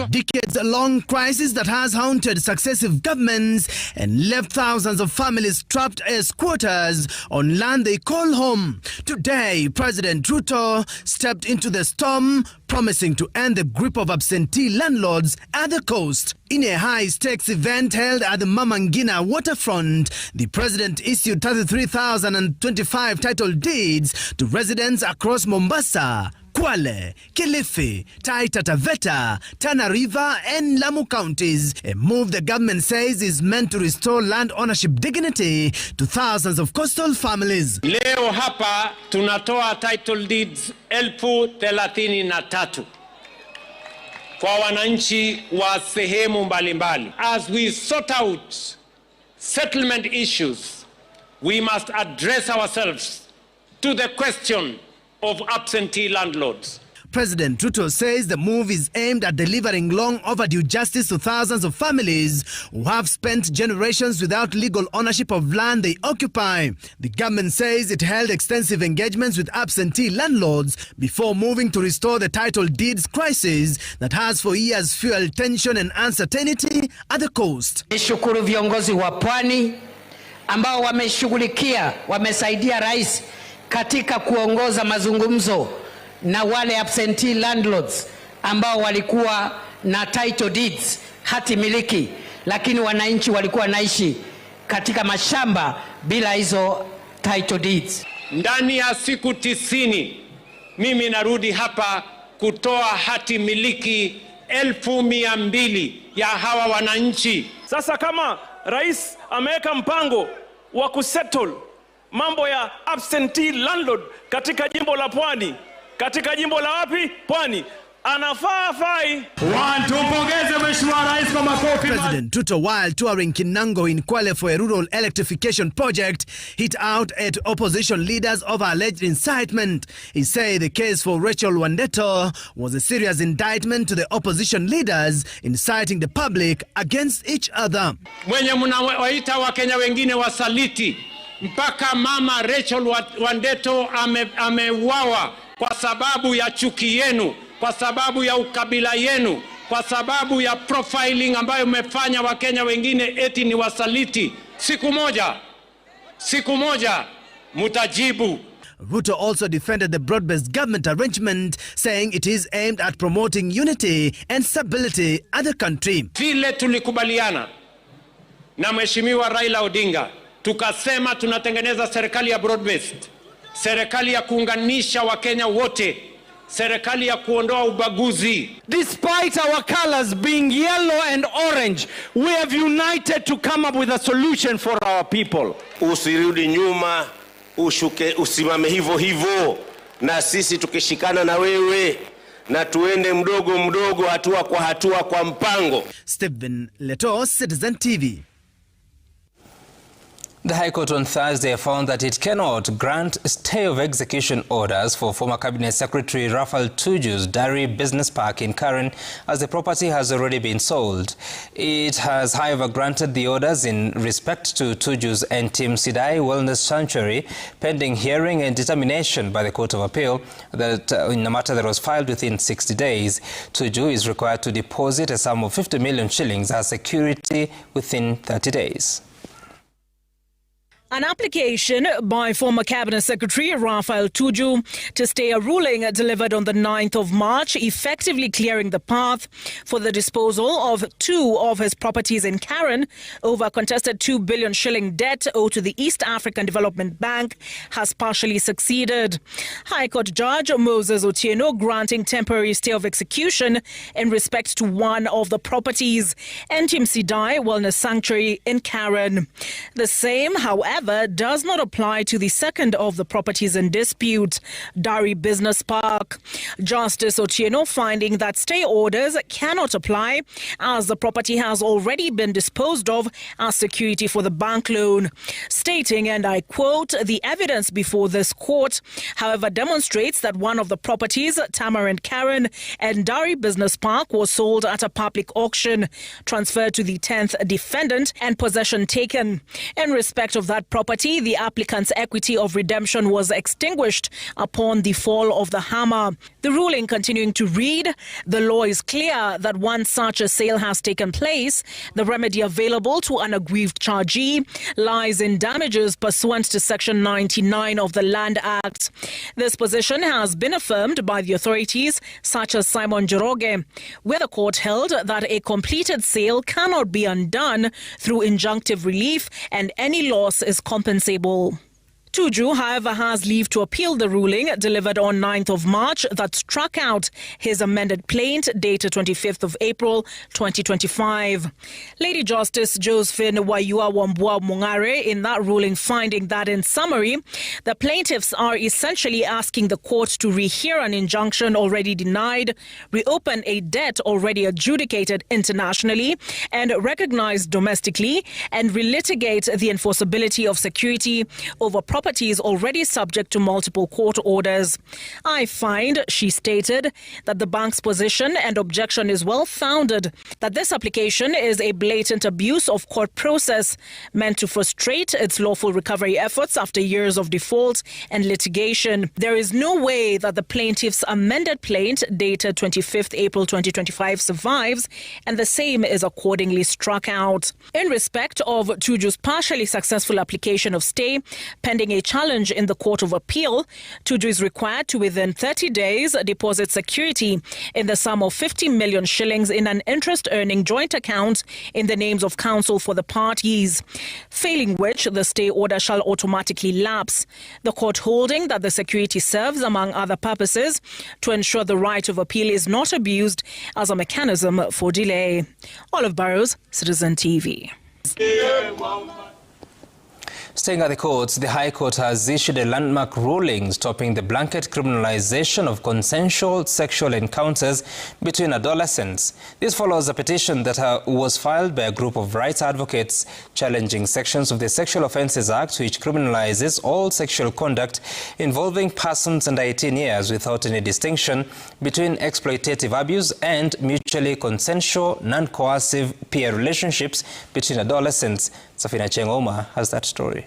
Speaker 1: decades-long crisis that has haunted successive governments and left thousands of families trapped as squatters on land they call home. Today, President Ruto stepped into the storm, promising to end the grip of absentee landlords at the coast. In a high-stakes event held at the Mama Ngina waterfront, the president issued 33,025 title deeds to residents across Mombasa, Kwale, Kilifi, Taita Taveta, Tana River and Lamu counties, a move the government says is meant to restore land ownership dignity to thousands of coastal families.
Speaker 22: Leo hapa tunatoa title deeds 33,000 kwa wananchi wa sehemu mbalimbali. As we sort out settlement issues, we must address ourselves to the question of absentee landlords.
Speaker 1: President Ruto says the move is aimed at delivering long overdue justice to thousands of families who have spent generations without legal ownership of land they occupy. The government says it held extensive engagements with absentee landlords before moving to restore the title deeds crisis that has for years fueled tension and uncertainty at the coast.
Speaker 23: Nishukuru viongozi wa pwani ambao wameshughulikia, wamesaidia rais katika kuongoza mazungumzo na wale absentee landlords ambao walikuwa na title deeds, hati miliki, lakini wananchi walikuwa naishi katika mashamba bila hizo title deeds.
Speaker 22: Ndani ya siku 90 mimi narudi hapa kutoa hati miliki 1,200 ya hawa wananchi.
Speaker 9: Sasa kama rais ameweka mpango wa kusettle mambo ya absentee landlord katika jimbo la Pwani, katika jimbo la wapi? Pwani. Anafaa fai.
Speaker 1: Tumpongeze Mheshimiwa Rais kwa makofi. President Ruto, while touring Kinango in Kwale for a rural electrification project, hit out at opposition leaders over alleged incitement. He said the case for Rachel Wandeto was a serious indictment to the opposition leaders, inciting the public against each other.
Speaker 22: Mwenye mnawaita Wakenya wengine wasaliti, mpaka mama Rachel Wandeto ameuawa kwa sababu ya chuki yenu, kwa sababu ya ukabila yenu, kwa sababu ya profiling ambayo umefanya Wakenya wengine eti ni wasaliti. Siku moja mutajibu.
Speaker 1: Ruto also defended the broad-based government arrangement, saying it is aimed at promoting unity and stability at the country.
Speaker 22: Vile tulikubaliana na Mheshimiwa Raila Odinga, tukasema tunatengeneza serikali ya broad-based, serikali ya kuunganisha Wakenya wote, serikali ya kuondoa ubaguzi.
Speaker 1: Despite our colors being yellow and orange, we have united to come up with a solution for our people.
Speaker 24: Usirudi nyuma,
Speaker 4: usimame hivyo hivyo, na sisi tukishikana na wewe na tuende mdogo mdogo, hatua kwa hatua, kwa mpango.
Speaker 1: Stephen Leto, Citizen TV.
Speaker 3: The High Court on Thursday found that it cannot grant stay of execution orders for former Cabinet Secretary Raphael Tuju's Dairy Business Park in Karen, as the property has already been sold. It has, however, granted the orders in respect to Tuju's Entim Sidai Wellness Sanctuary, pending hearing and determination by the Court of Appeal that in a matter that was filed within 60 days. Tuju is required to deposit a sum of 50 million shillings as security within 30 days.
Speaker 6: An application by former Cabinet Secretary Raphael Tuju to stay a ruling delivered on the 9th of March, effectively clearing the path for the disposal of 2 of his properties in Karen over a contested 2 billion shilling debt owed to the East African Development Bank, has partially succeeded. High Court Judge Moses Otieno granting temporary stay of execution in respect to one of the properties, Entim Sidai Wellness Sanctuary in Karen. The same, however, does not apply to the second of the properties in dispute, Dairy Business Park. Justice Otieno finding that stay orders cannot apply as the property has already been disposed of as security for the bank loan, stating, and I quote, "The evidence before this court, however, demonstrates that one of the properties, Tamarind Karen and Dairy Business Park, was sold at a public auction, transferred to the 10th defendant, and possession taken. In respect of that property, the applicant's equity of redemption was extinguished upon the fall of the hammer." The ruling continuing to read, "The law is clear that once such a sale has taken place, the remedy available to an aggrieved chargee lies in damages pursuant to Section 99 of the Land Act." This position has been affirmed by the authorities such as Simon Njoroge, where the court held that a completed sale cannot be undone through injunctive relief and any loss is compensable. Tuju, however, has leave to appeal the ruling delivered on 9th of March that struck out his amended plaint dated 25th of April 2025. Lady Justice Josephine Wayua Wambua Mungare in that ruling finding that, in summary, the plaintiffs are essentially asking the court to rehear an injunction already denied, reopen a debt already adjudicated internationally and recognized domestically, and relitigate the enforceability of security over properties already subject to multiple court orders. "I find," she stated, "that the bank's position and objection is well founded, that this application is a blatant abuse of court process meant to frustrate its lawful recovery efforts after years of default and litigation. There is no way that the plaintiff's amended plaint dated 25th April 2025 survives, and the same is accordingly struck out." In respect of Tuju's partially successful application of stay pending a challenge in the Court of Appeal, Tuju is required to within 30 days deposit security in the sum of 50 million shillings in an interest-earning joint account in the names of counsel for the parties, failing which the stay order shall automatically lapse. The court holding that the security serves, among other purposes, to ensure the right of appeal is not abused as a mechanism for delay. Olive Burrows, Citizen TV.
Speaker 3: Staying at the courts, the High Court has issued a landmark ruling stopping the blanket criminalization of consensual sexual encounters between adolescents. This follows a petition that was filed by a group of rights advocates challenging sections of the Sexual Offences Act, which criminalizes all sexual conduct involving persons under 18 years without any distinction between exploitative abuse and mutually consensual, non-coercive peer relationships between adolescents. Safina Chengoma has that story.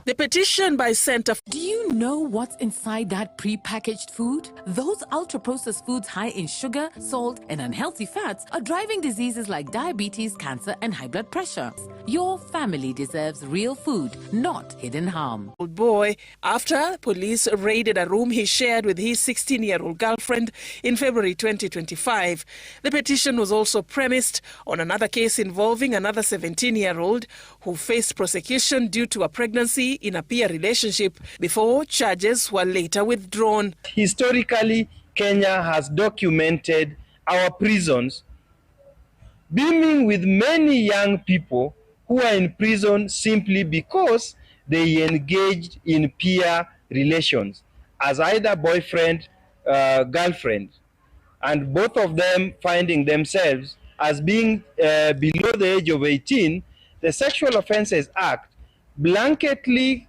Speaker 7: The petition by Center.
Speaker 24: Do you know what's inside that pre-packaged food? Those ultra-processed foods high in sugar, salt, and unhealthy fats are driving diseases like diabetes, cancer, and high blood pressure. Your family deserves real food, not hidden harm.
Speaker 7: Old boy, after police raided a room he shared with his 16-year-old girlfriend in February 2025. The petition was also premised on another case involving another 17-year-old who faced prosecution due to a pregnancy in a peer relationship before charges were later withdrawn.
Speaker 25: Historically, Kenya has documented our prisons beaming with many young people who are in prison simply because they engaged in peer relations as either boyfriend, girlfriend, and both of them finding themselves as being below the age of 18, the Sexual Offences Act blanketly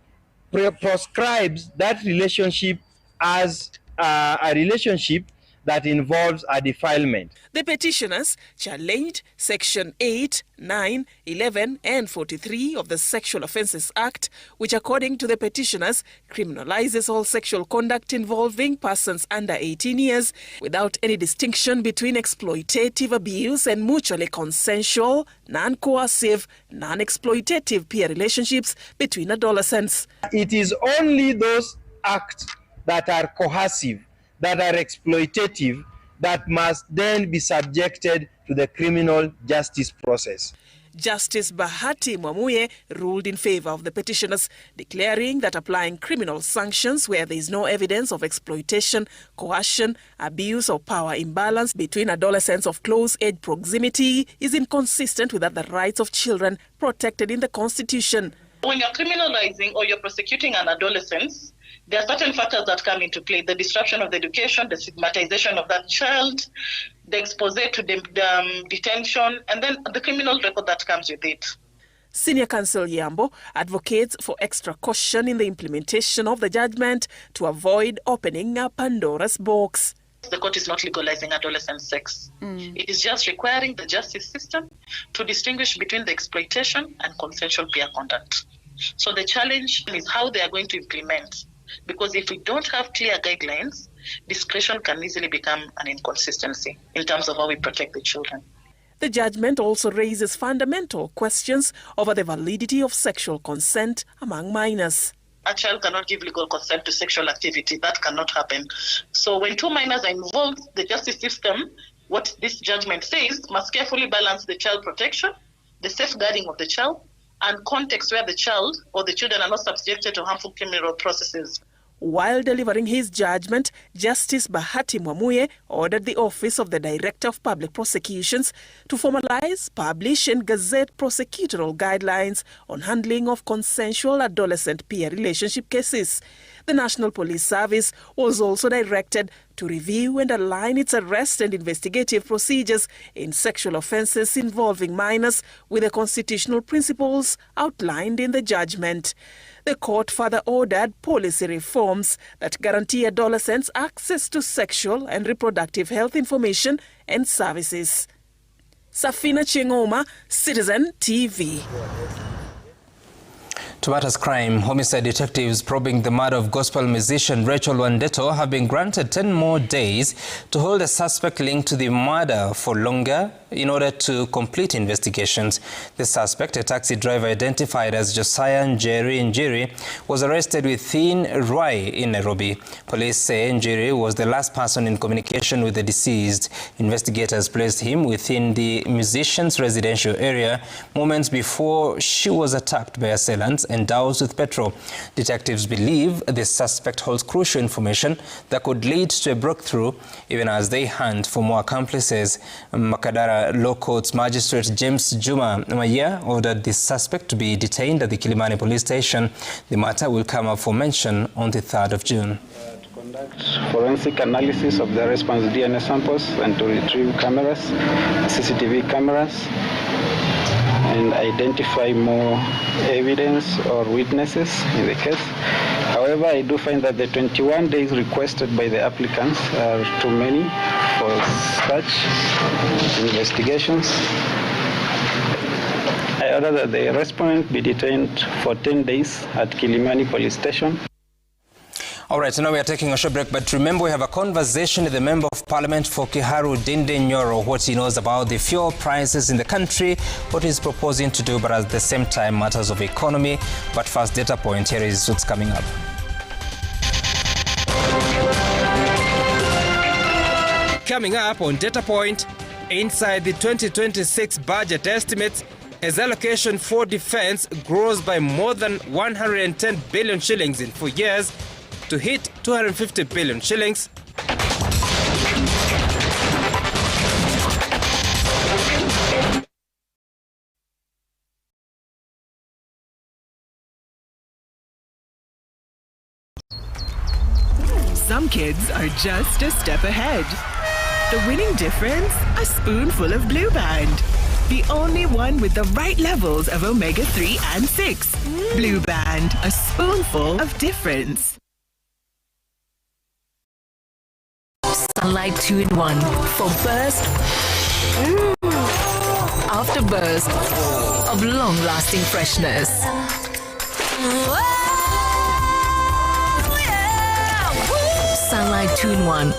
Speaker 25: proscribes that relationship as a relationship that involves a defilement.
Speaker 7: The petitioners challenged Section 8, 9, 11 and 43 of the Sexual Offences Act, which according to the petitioners criminalizes all sexual conduct involving persons under 18 years without any distinction between exploitative abuse and mutually consensual, non-coercive, non-exploitative peer relationships between adolescents.
Speaker 25: It is only those acts that are coercive, that are exploitative, that must then be subjected to the criminal justice process.
Speaker 7: Justice Bahati Mwamuye ruled in favor of the petitioners, declaring that applying criminal sanctions where there is no evidence of exploitation, coercion, abuse or power imbalance between adolescents of close age proximity is inconsistent with other rights of children protected in the Constitution.
Speaker 5: When you're criminalizing or you're prosecuting an adolescent, there are certain factors that come into play: the disruption of the education, the stigmatization of that child, the expose to the detention, and then the criminal record that comes with it.
Speaker 7: Senior Counsel Yambo advocates for extra caution in the implementation of the judgment to avoid opening a Pandora's box.
Speaker 5: The court is not legalizing adolescent sex. It is just requiring the justice system to distinguish between the exploitation and consensual peer conduct. So the challenge is how they are going to implement. Because if we don't have clear guidelines, discretion can easily become an inconsistency in terms of how we protect the children.
Speaker 7: The judgment also raises fundamental questions over the validity of sexual consent among minors.
Speaker 5: A child cannot give legal consent to sexual activity. That cannot happen. So when two minors are involved, the justice system, what this judgment says, must carefully balance the child protection, the safeguarding of the child, and context where the child or the children are not subjected to harmful criminal processes.
Speaker 7: While delivering his judgment, Justice Bahati Mwamuye ordered the Office of the Director of Public Prosecutions to formalize, publish and gazette prosecutorial guidelines on handling of consensual adolescent peer relationship cases. The National Police Service was also directed to review and align its arrest and investigative procedures in sexual offences involving minors with the constitutional principles outlined in the judgment. The court further ordered policy reforms that guarantee adolescents access to sexual and reproductive health information and services. Safina Chingoma, Citizen TV.
Speaker 3: To matters crime, homicide detectives probing the murder of gospel musician Rachel Wandeto have been granted 10 more days to hold a suspect linked to the murder for longer in order to complete investigations. The suspect, a taxi driver identified as Josiah Njeri, was arrested within Ruai in Nairobi. Police say Njeri was the last person in communication with the deceased. Investigators placed him within the musician's residential area moments before she was attacked by assailants and doused with petrol. Detectives believe the suspect holds crucial information that could lead to a breakthrough even as they hunt for more accomplices. Makadara Law Court's Magistrate James Juma Maya ordered the suspect to be detained at the Kilimani police station. The matter will come up for mention on the 3rd of June.
Speaker 8: To conduct forensic analysis of the response DNA samples and to retrieve cameras, CCTV cameras, and identify more evidence or witnesses in the case. However, I do find that the 21 days requested by the applicants are too many for such investigations. I order that the respondent be detained for 10 days at Kilimani police station.
Speaker 3: All right, so now we are taking a short break, but remember we have a conversation with the Member of Parliament for Kiharu Ndindi Nyoro, what he knows about the fuel prices in the country, what he's proposing to do, but at the same time matters of economy. But first, data point, here is what's coming up. Coming up on Data Point, inside the 2026 budget estimates, as allocation for defense grows by more than 110 billion shillings in 4 years, to hit 250 billion shillings.
Speaker 10: some kids are just a step ahead. The winning difference? A spoonful of Blue Band. The only one with the right levels of omega-3 and 6. Blue Band, a spoonful of difference.
Speaker 24: Sunlight 2-in-1 for burst after burst of long-lasting freshness. Sunlight 2-in-1.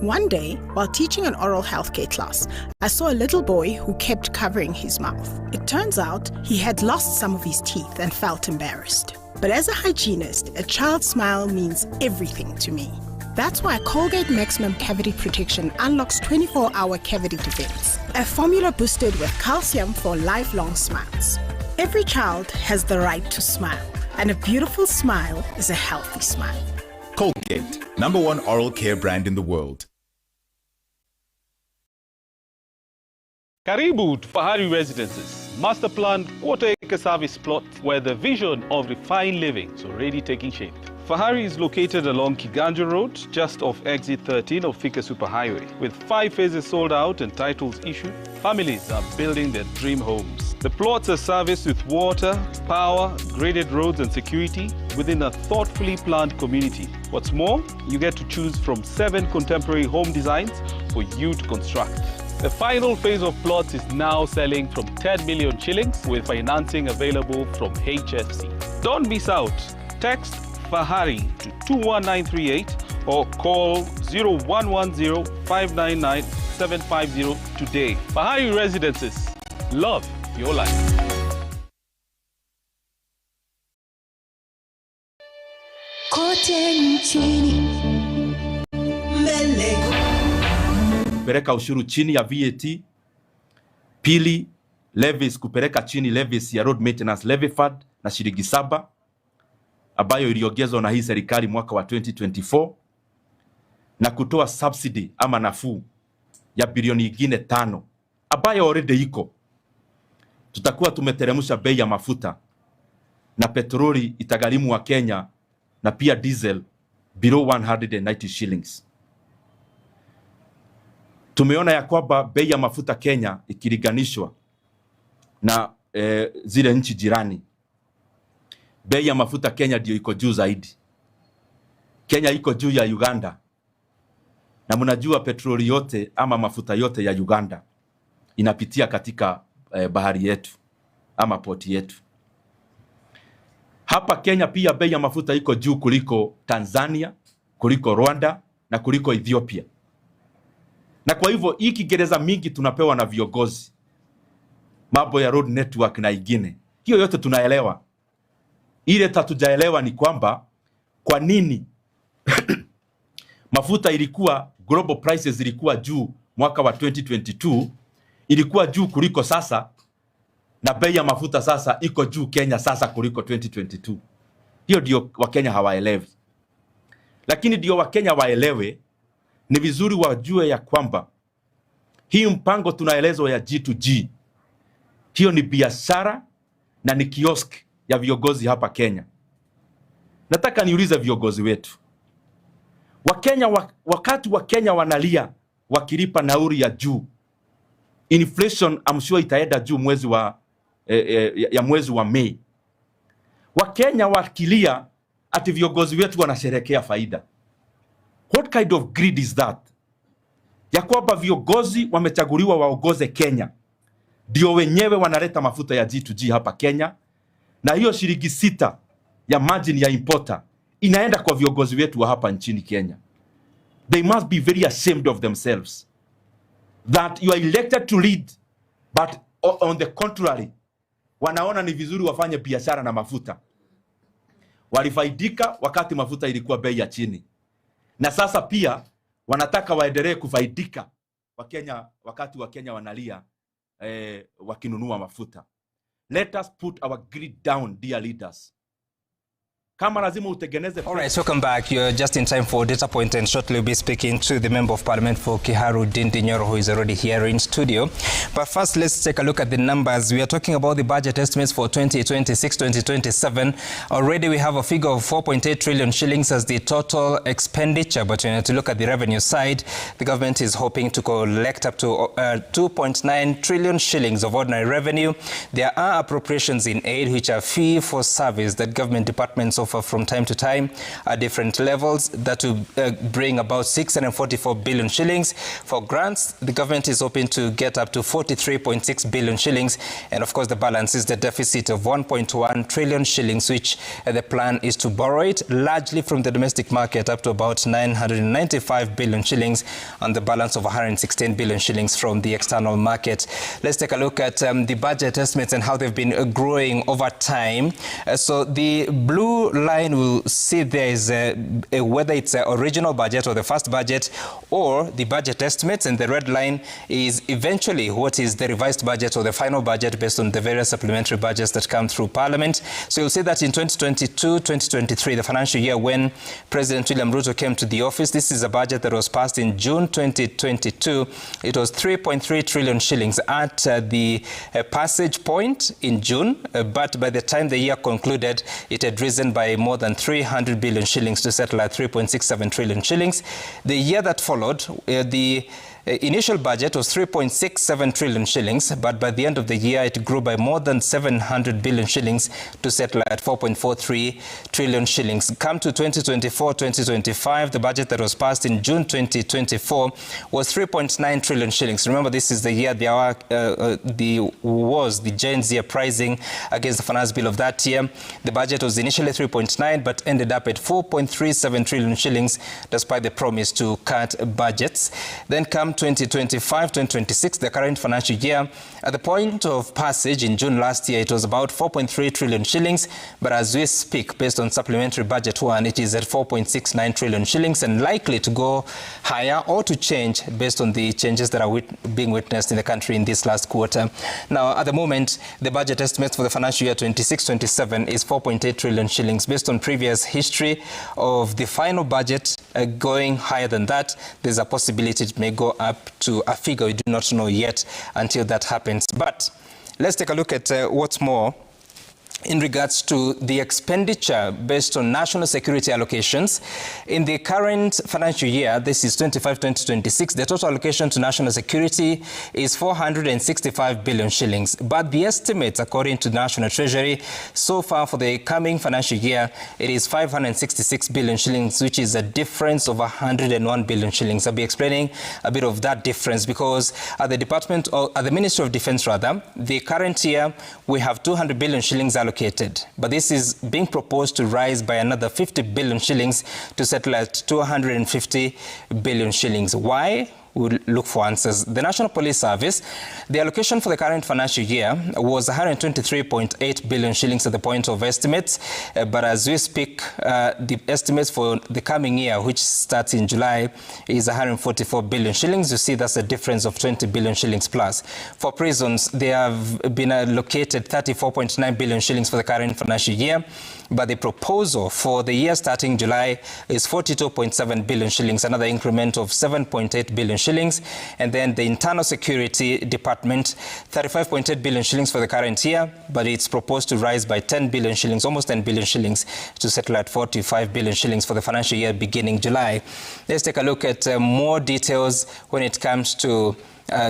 Speaker 12: One day, while teaching an oral healthcare class, I saw a little boy who kept covering his mouth. It turns out he had lost some of his teeth and felt embarrassed. But as a hygienist, a child's smile means everything to me. That's why Colgate Maximum Cavity Protection unlocks 24-hour cavity defense, a formula boosted with calcium for lifelong smiles. Every child has the right to smile, and a beautiful smile is a healthy smile.
Speaker 13: Colgate, #1 oral care brand in the world.
Speaker 14: Karibu to Fahari Residences, master planned quarter-acre service plot where the vision of refined living is already taking shape. Fahari is located along Kiganjo Road, just off exit 13 of Thika Superhighway. With 5 phases sold out and titles issued, families are building their dream homes. The plots are serviced with water, power, graded roads and security within a thoughtfully planned community. What's more, you get to choose from 7 contemporary home designs for you to construct. The final phase of plots is now selling from 10 million shillings with financing available from HFC. Don't miss out. Text Fahari to 21938 or call 0110-599-750 today. Fahari Residences. Love your life.
Speaker 15: Kote nchini mbele.
Speaker 26: Kupeleka ushuru chini ya VAT. Pili, levies kupeleka chini levies ya road maintenance levy fund na shilingi 7 ambayo iliongezwa na hii serikali mwaka wa 2024, na kutoa subsidy ama nafuu ya bilioni nyingine 5 ambayo already iko. Tutakuwa tumeteremsha bei ya mafuta na petroli itagharimu wa Kenya na pia diesel below 190 shillings. Tumeona ya kwamba bei ya mafuta Kenya ikilinganishwa na zile nchi jirani, bei ya mafuta Kenya ndio iko juu zaidi. Kenya iko juu ya Uganda, na mnajua petroli yote ama mafuta yote ya Uganda inapitia katika bahari yetu ama poti yetu. Hapa Kenya pia bei ya mafuta iko juu kuliko Tanzania, kuliko Rwanda na kuliko Ethiopia. Na kwa hivyo hii Kiingereza mingi tunapewa na viongozi, mambo ya road network na ingine, hiyo yote tunaelewa. Ile tatujaelewa ni kwamba kwa nini mafuta ilikuwa global prices ilikuwa juu mwaka wa 2022, ilikuwa juu kuliko sasa, na bei ya mafuta sasa iko juu Kenya sasa kuliko 2022. Hiyo ndio Wakenya hawaelewi. Lakini ndio Wakenya waelewe, ni vizuri wajue ya kwamba hii mpango tunaelezwa ya G2G, hiyo ni biashara na ni kiosk ya viongozi hapa Kenya. Nataka niulize viongozi wetu Wakenya, wakati wa Kenya wanalia wakilipa nauri ya juu, inflation I'm sure itaenda juu mwezi wa Mei. Wakenya wakilia ati viongozi wetu wanasherehekea faida. What kind of greed is that? Ya kwamba viongozi wamechaguliwa waongoze Kenya, ndio wenyewe wanaleta mafuta ya G2G hapa Kenya, na hiyo shilingi 6 ya margin ya importer inaenda kwa viongozi wetu wa hapa nchini Kenya. They must be very ashamed of themselves that you are elected to lead, but on the contrary wanaona ni vizuri wafanye biashara na mafuta. Walifaidika wakati mafuta ilikuwa bei ya chini, na sasa pia wanataka waendelee kufaidika Wakenya wakati Wakenya wanalia wakinunua mafuta. Let us put our greed down, dear leaders. Kama lazima utengeneze.
Speaker 3: All right, welcome back. You're just in time for data point, and shortly we'll be speaking to the Member of Parliament for Kiharu Ndindi Nyoro, who is already here in studio. But first, let's take a look at the numbers. We are talking about the budget estimates for 2026-2027. Already we have a figure of 4.8 trillion shillings as the total expenditure, but when you look at the revenue side, the government is hoping to collect up to 2.9 trillion shillings of ordinary revenue. There are appropriations in aid, which are fee for service that government departments offer from time to time at different levels. That will bring about 644 billion shillings. For grants, the government is hoping to get up to 43.6 billion shillings. And of course, the balance is the deficit of 1.1 trillion shillings, which the plan is to borrow it largely from the domestic market up to about 995 billion shillings and the balance of 116 billion shillings from the external market. Let's take a look at the budget estimates and how they've been growing over time. So the blue line will see there is whether it's the original budget or the first budget or the budget estimates, and the red line is eventually what is the revised budget or the final budget based on the various supplementary budgets that come through Parliament. So you'll see that in 2022-2023, the financial year when President William Ruto came to the office, this is a budget that was passed in June 2022. It was 3.3 trillion shillings at the passage point in June, but by the time the year concluded, it had risen by more than 300 billion shillings to settle at 3.67 trillion shillings. The year that followed, the initial budget was 3.67 trillion shillings, but by the end of the year, it grew by more than 700 billion shillings to settle at 4.43 trillion shillings. Come to 2024-2025, the budget that was passed in June 2024 was 3.9 trillion shillings. Remember, this is the year the Gen Z uprising against the finance bill of that year. The budget was initially 3.9, but ended up at 4.37 trillion shillings, despite the promise to cut budgets. Then come 2025-2026, the current financial year. At the point of passage in June last year, it was about 4.3 trillion shillings, but as we speak, based on supplementary budget one, it is at 4.69 trillion shillings and likely to go higher or to change based on the changes that are being witnessed in the country in this last quarter. Now, at the moment, the budget estimates for the financial year 26-27 is 4.8 trillion shillings. Based on previous history of the final budget going higher than that, there's a possibility it may go up to a figure we do not know yet until that happens. But let's take a look at what's more in regards to the expenditure based on national security allocations. In the current financial year, this is 25-2026, the total allocation to national security is 465 billion shillings. But the estimates, according to the National Treasury, so far for the coming financial year, it is 566 billion shillings, which is a difference of 101 billion shillings. I'll be explaining a bit of that difference because at the Department, or at the Ministry of Defense rather, the current year, we have 200 billion shillings allocated. But this is being proposed to rise by another 50 billion shillings to settle at 250 billion shillings. Why? We'll look for answers. The National Police Service, the allocation for the current financial year was 123.8 billion shillings at the point of estimates. But as we speak, the estimates for the coming year, which starts in July, is 144 billion shillings. You see that's a difference of 20 billion shillings plus. For prisons, they have been allocated 34.9 billion shillings for the current financial year. But the proposal for the year starting July is 42.7 billion shillings, another increment of 7.8 billion shillings. And then the Internal Security Department, 35.8 billion shillings for the current year, but it's proposed to rise by 10 billion shillings, almost 10 billion shillings, to settle at 45 billion shillings for the financial year beginning July. Let's take a look at more details when it comes to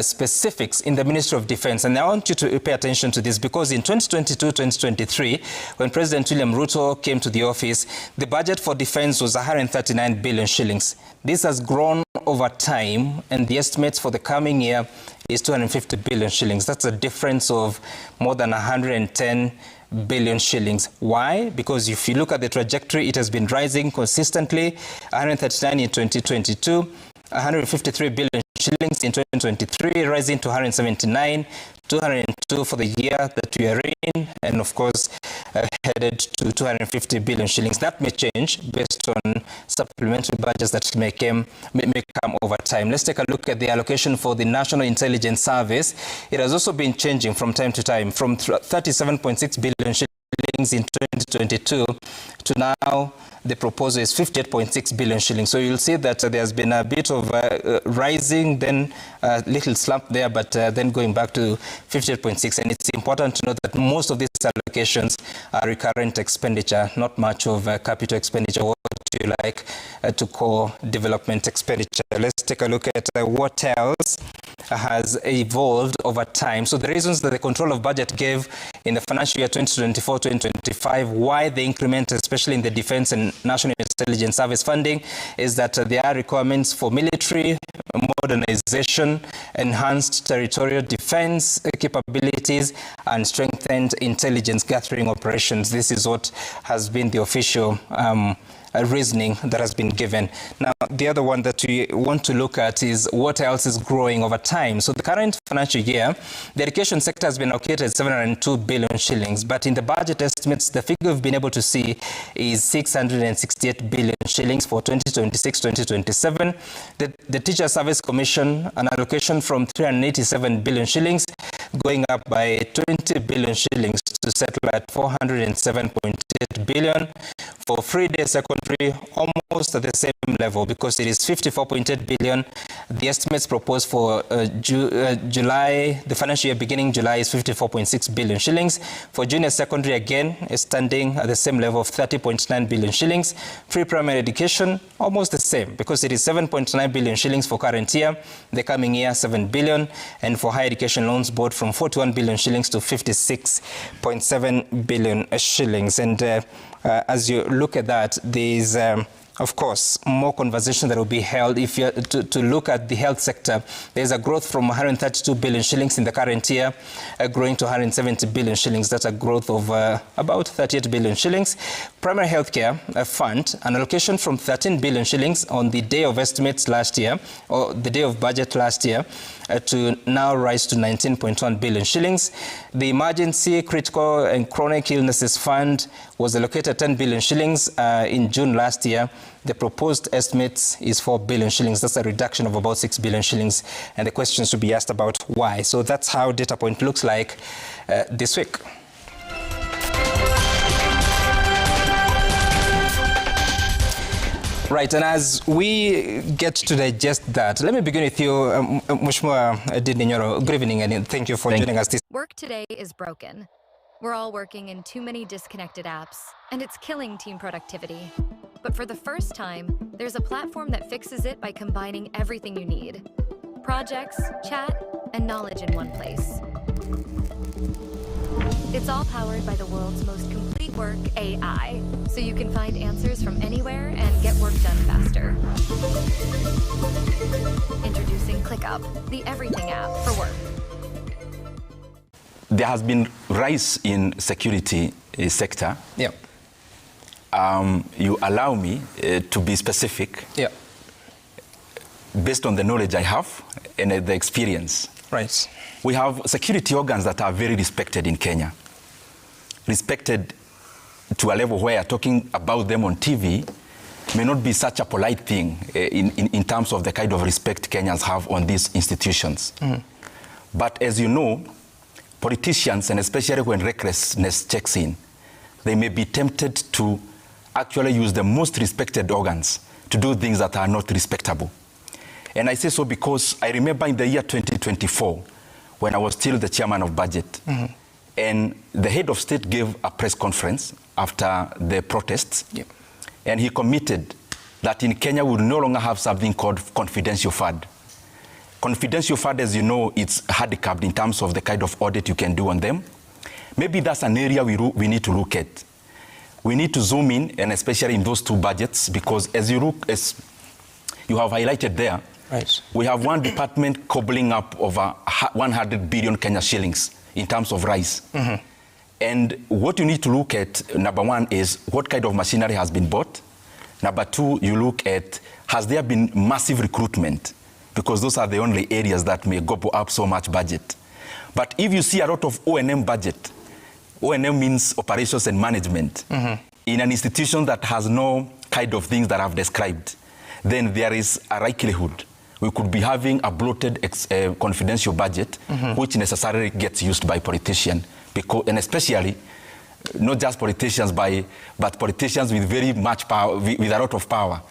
Speaker 3: specifics in the Ministry of Defense. And I want you to pay attention to this because in 2022-2023, when President William Ruto came to the office, the budget for defense was 139 billion shillings. This has grown over time, and the estimates for the coming year is 250 billion shillings. That's a difference of more than 110 billion shillings. Why? Because if you look at the trajectory, it has been rising consistently. 139 in 2022, 153 billion shillings in 2023, rising to 179, 202 for the year that we are in, and of course headed to 250 billion shillings. That may change based on supplementary budgets that may come over time. Let's take a look at the allocation for the National Intelligence Service. It has also been changing from time to time, from 37.6 billion shillings shillings in 2022 to now the proposal is 58.6 billion shillings. So you'll see that there's been a bit of rising, then a little slump there, but then going back to 58.6. And it's important to note that most of these allocations are recurrent expenditure, not much of capital expenditure, what you like to call development expenditure. Let's take a look at what else has evolved over time. So the reasons that the control of budget gave in the financial year 2024-2025, why the increment, especially in the defense and national intelligence service funding, is that there are requirements for military modernization, enhanced territorial defense capabilities, and strengthened intelligence gathering operations. This is what has been the official reasoning that has been given. Now, the other one that we want to look at is what else is growing over time. So the current financial year, the education sector has been allocated 702 billion shillings, but in the budget estimates, the figure we've been able to see is 668 billion shillings for 2026-2027. The Teacher Service Commission, an allocation from 387 billion shillings, going up by 20 billion shillings to settle at 407.8 billion. For free day secondary, almost at the same level because it is 54.8 billion. The estimates proposed for July, the financial year beginning July, is 54.6 billion shillings. For junior secondary, again, is standing at the same level of 30.9 billion shillings. Free primary education, almost the same because it is 7.9 billion shillings for current year. The coming year, 7 billion. And for higher education loans, both from 41 billion shillings to 56.7 billion shillings. And as you look at that, there's of course, more conversation that will be held. If you to look at the health sector, there's a growth from 132 billion shillings in the current year, growing to 170 billion shillings. That's a growth of about 38 billion shillings. Primary healthcare fund, an allocation from 13 billion shillings on the day of estimates last year, or the day of budget last year, to now rise to 19.1 billion shillings. The emergency, critical and chronic illnesses fund was allocated 10 billion shillings in June last year. The proposed estimates is 4 billion shillings. That's a reduction of about 6 billion shillings. And the questions to be asked about why. So that's how data point looks like this week. Right, and as we get to digest that, let me begin with you, Mheshimiwa Ndindi Nyoro. Good evening, and thank you for joining us.
Speaker 11: Work today is broken. We're all working in too many disconnected apps, and it's killing team productivity. But for the first time, there's a platform that fixes it by combining everything you need. Projects, chat, and knowledge in one place. It's all powered by the world's most complete work AI, so you can find answers from anywhere and get work done faster. Introducing ClickUp, the everything app for work.
Speaker 16: There has been rise in security sector.
Speaker 3: Yeah.
Speaker 16: You allow me to be specific.
Speaker 3: Yeah.
Speaker 16: Based on the knowledge I have and the experience.
Speaker 3: Right.
Speaker 16: We have security organs that are very respected in Kenya. Respected to a level where talking about them on TV may not be such a polite thing in terms of the kind of respect Kenyans have on these institutions. Mm. But as you know, politicians, and especially when recklessness checks in, they may be tempted to actually use the most respected organs to do things that are not respectable. And I say so because I remember in the year 2024, when I was still the chairman of budget, mm-hmm. and the head of state gave a press conference after the protests, yeah. and he committed that in Kenya we will no longer have something called confidential fund. Confidential fund, as you know, it's handicapped in terms of the kind of audit you can do on them. Maybe that's an area we need to look at. We need to zoom in, and especially in those two budgets, because as you have highlighted there, right. we have one department cobbling up over 100 billion Kenya shillings in terms of rice. Mm-hmm. And what you need to look at, number one, is what kind of machinery has been bought. Number two, you look at, has there been massive recruitment? Because those are the only areas that may gobble up so much budget. But if you see a lot of O&M budget, O&M means operations and management, mm-hmm. in an institution that has no kind of things that I've described, then there is a likelihood we could be having a bloated confidential budget, mm-hmm. which necessarily gets used by politicians, because, and especially not just politicians, but politicians with very much power, with a lot of power.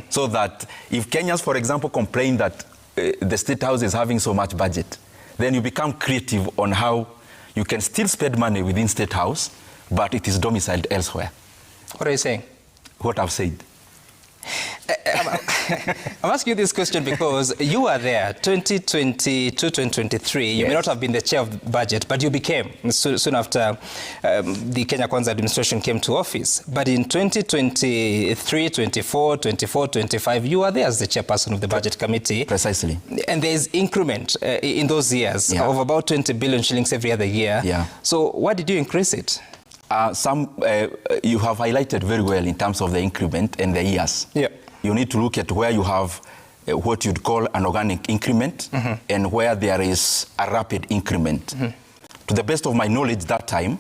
Speaker 16: So that if Kenyans, for example, complain that the State House is having so much budget, then you become creative on how you can still spend money within State House, but it is domiciled elsewhere.
Speaker 3: What are you saying?
Speaker 16: What I've said.
Speaker 3: I'm asking you this question because you were there 2020 to 2023. You may not have been the chair of the budget, but you became soon after the Kenya Kwanza administration came to office. But in 2023, 24, 25, you were there as the chairperson of the budget committee.
Speaker 16: Precisely.
Speaker 3: And there's increment in those years of about 20 billion shillings every other year. So why did you increase it?
Speaker 16: You have highlighted very well in terms of the increment and the years. You need to look at where you have what you'd call an organic increment and where there is a rapid increment. To the best of my knowledge that time,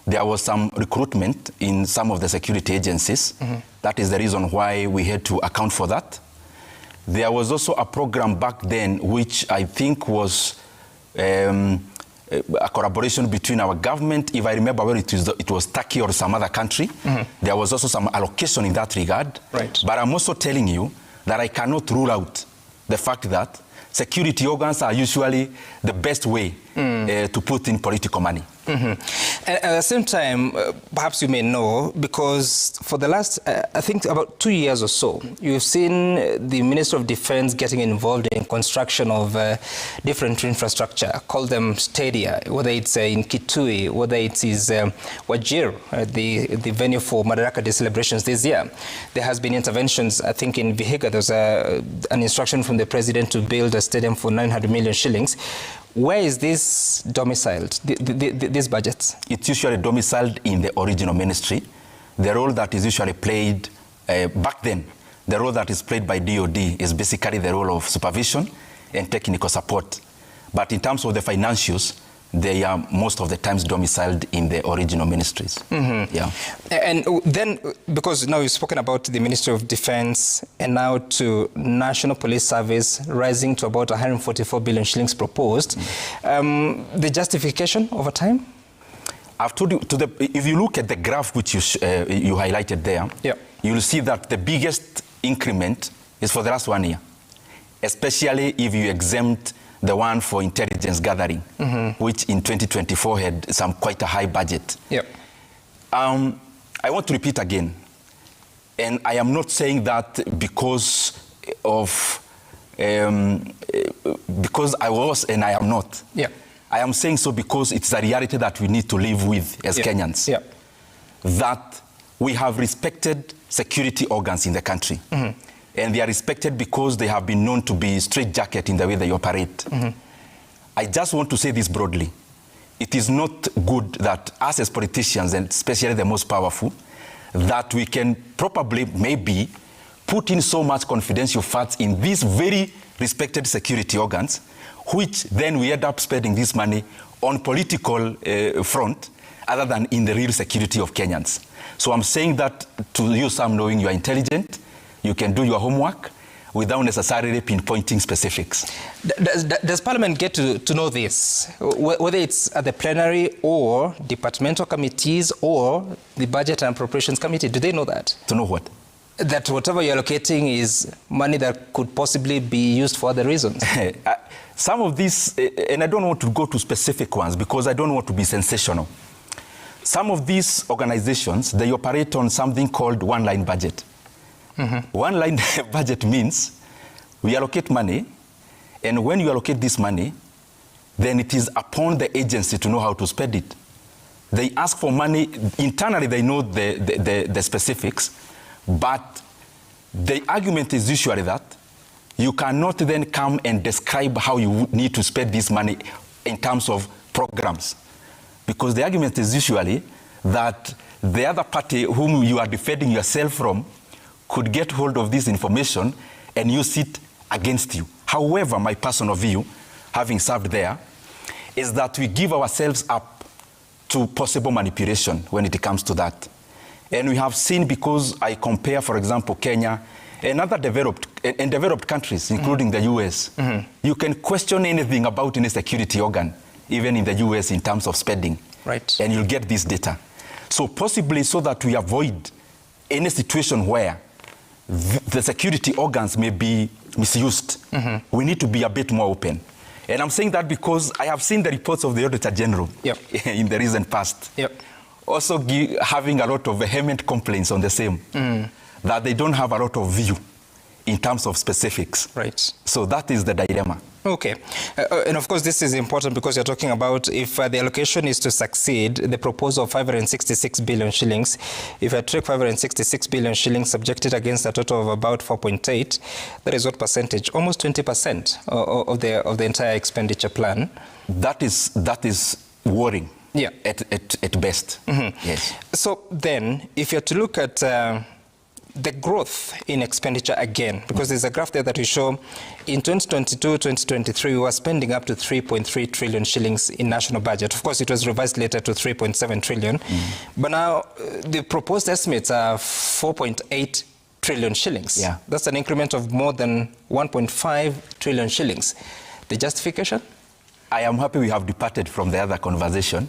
Speaker 16: there was some recruitment in some of the security agencies. That is the reason why we had to account for that. There was also a program back then which I think was a collaboration between our government, if I remember well, it was Turkey or some other country. There was also some allocation in that regard. But I'm also telling you that I cannot rule out the fact that security organs are usually the best way to put in political money.
Speaker 3: And at the same time, perhaps you may know, because for the last, I think about 2 years or so, you've seen the Minister of Defense getting involved in construction of different infrastructure, call them stadia, whether it's in Kitui, whether it is Wajir, the venue for Madaraka Day celebrations this year. There has been interventions, I think in Vihiga, there's an instruction from the President to build a stadium for 900 million shillings. Where is this domiciled, these budgets?
Speaker 16: It's usually domiciled in the original ministry. The role that is usually played back then, the role that is played by DOD is basically the role of supervision and technical support. But in terms of the financials, they are most of the times domiciled in the original ministries.
Speaker 3: And then, because now you've spoken about the Ministry of Defense and now to National Police Service rising to about 144 billion shillings proposed, the justification over time?
Speaker 16: I've told you, if you look at the graph which you highlighted there, you'll see that the biggest increment is for the last 1 year, especially if you exempt the one for intelligence gathering, which in 2024 had quite a high budget. I want to repeat again, and I am not saying that because I was and I am not. I am saying so because it's a reality that we need to live with as Kenyans. That we have respected security organs in the country. And they are respected because they have been known to be straitjacket in the way they operate. I just want to say this broadly. It is not good that us as politicians, and especially the most powerful, that we can probably, maybe, put in so much confidential funds in these very respected security organs, which then we end up spending this money on political front, other than in the real security of Kenyans. So I'm saying that to you, Sam, knowing you are intelligent, you can do your homework without necessarily pinpointing specifics.
Speaker 3: Does Parliament get to know this? Whether it's at the plenary or departmental committees or the Budget and Appropriations Committee, do they know that?
Speaker 16: To know what?
Speaker 3: That whatever you're allocating is money that could possibly be used for other reasons.
Speaker 16: Some of these, and I don't want to go to specific ones because I don't want to be sensational. Some of these organizations, they operate on something called one-line budget. One-line budget means we allocate money, and when you allocate this money, then it is upon the agency to know how to spend it. They ask for money, internally they know the specifics, but the argument is usually that you cannot then come and describe how you need to spend this money in terms of programs. Because the argument is usually that the other party whom you are defending yourself from could get hold of this information and use it against you. However, my personal view, having served there, is that we give ourselves up to possible manipulation when it comes to that. And we have seen, because I compare, for example, Kenya and other developed countries, including the US, you can question anything about any security organ, even in the US in terms of spending. And you'll get this data. So possibly so that we avoid any situation where the security organs may be misused, we need to be a bit more open. And I'm saying that because I have seen the reports of the Auditor General in the recent past. Also having a lot of vehement complaints on the same, that they don't have a lot of view in terms of specifics.
Speaker 3: Right.
Speaker 16: So that is the dilemma.
Speaker 3: Okay. And of course, this is important because you're talking about if the allocation is to succeed, the proposal of 566 billion shillings, if I take 566 billion shillings subjected against a total of about 4.8, that is what percentage? Almost 20% of the entire expenditure plan.
Speaker 16: That is worrying.
Speaker 3: Yeah.
Speaker 16: At best. Yes.
Speaker 3: So then, if you're to look at the growth in expenditure again, because there's a graph there that we show in 2022-2023 we were spending up to 3.3 trillion shillings in national budget. Of course, it was revised later to 3.7 trillion. But now the proposed estimates are 4.8 trillion shillings.
Speaker 16: Yeah.
Speaker 3: That's an increment of more than 1.5 trillion shillings. The justification?
Speaker 16: I am happy we have departed from the other conversation.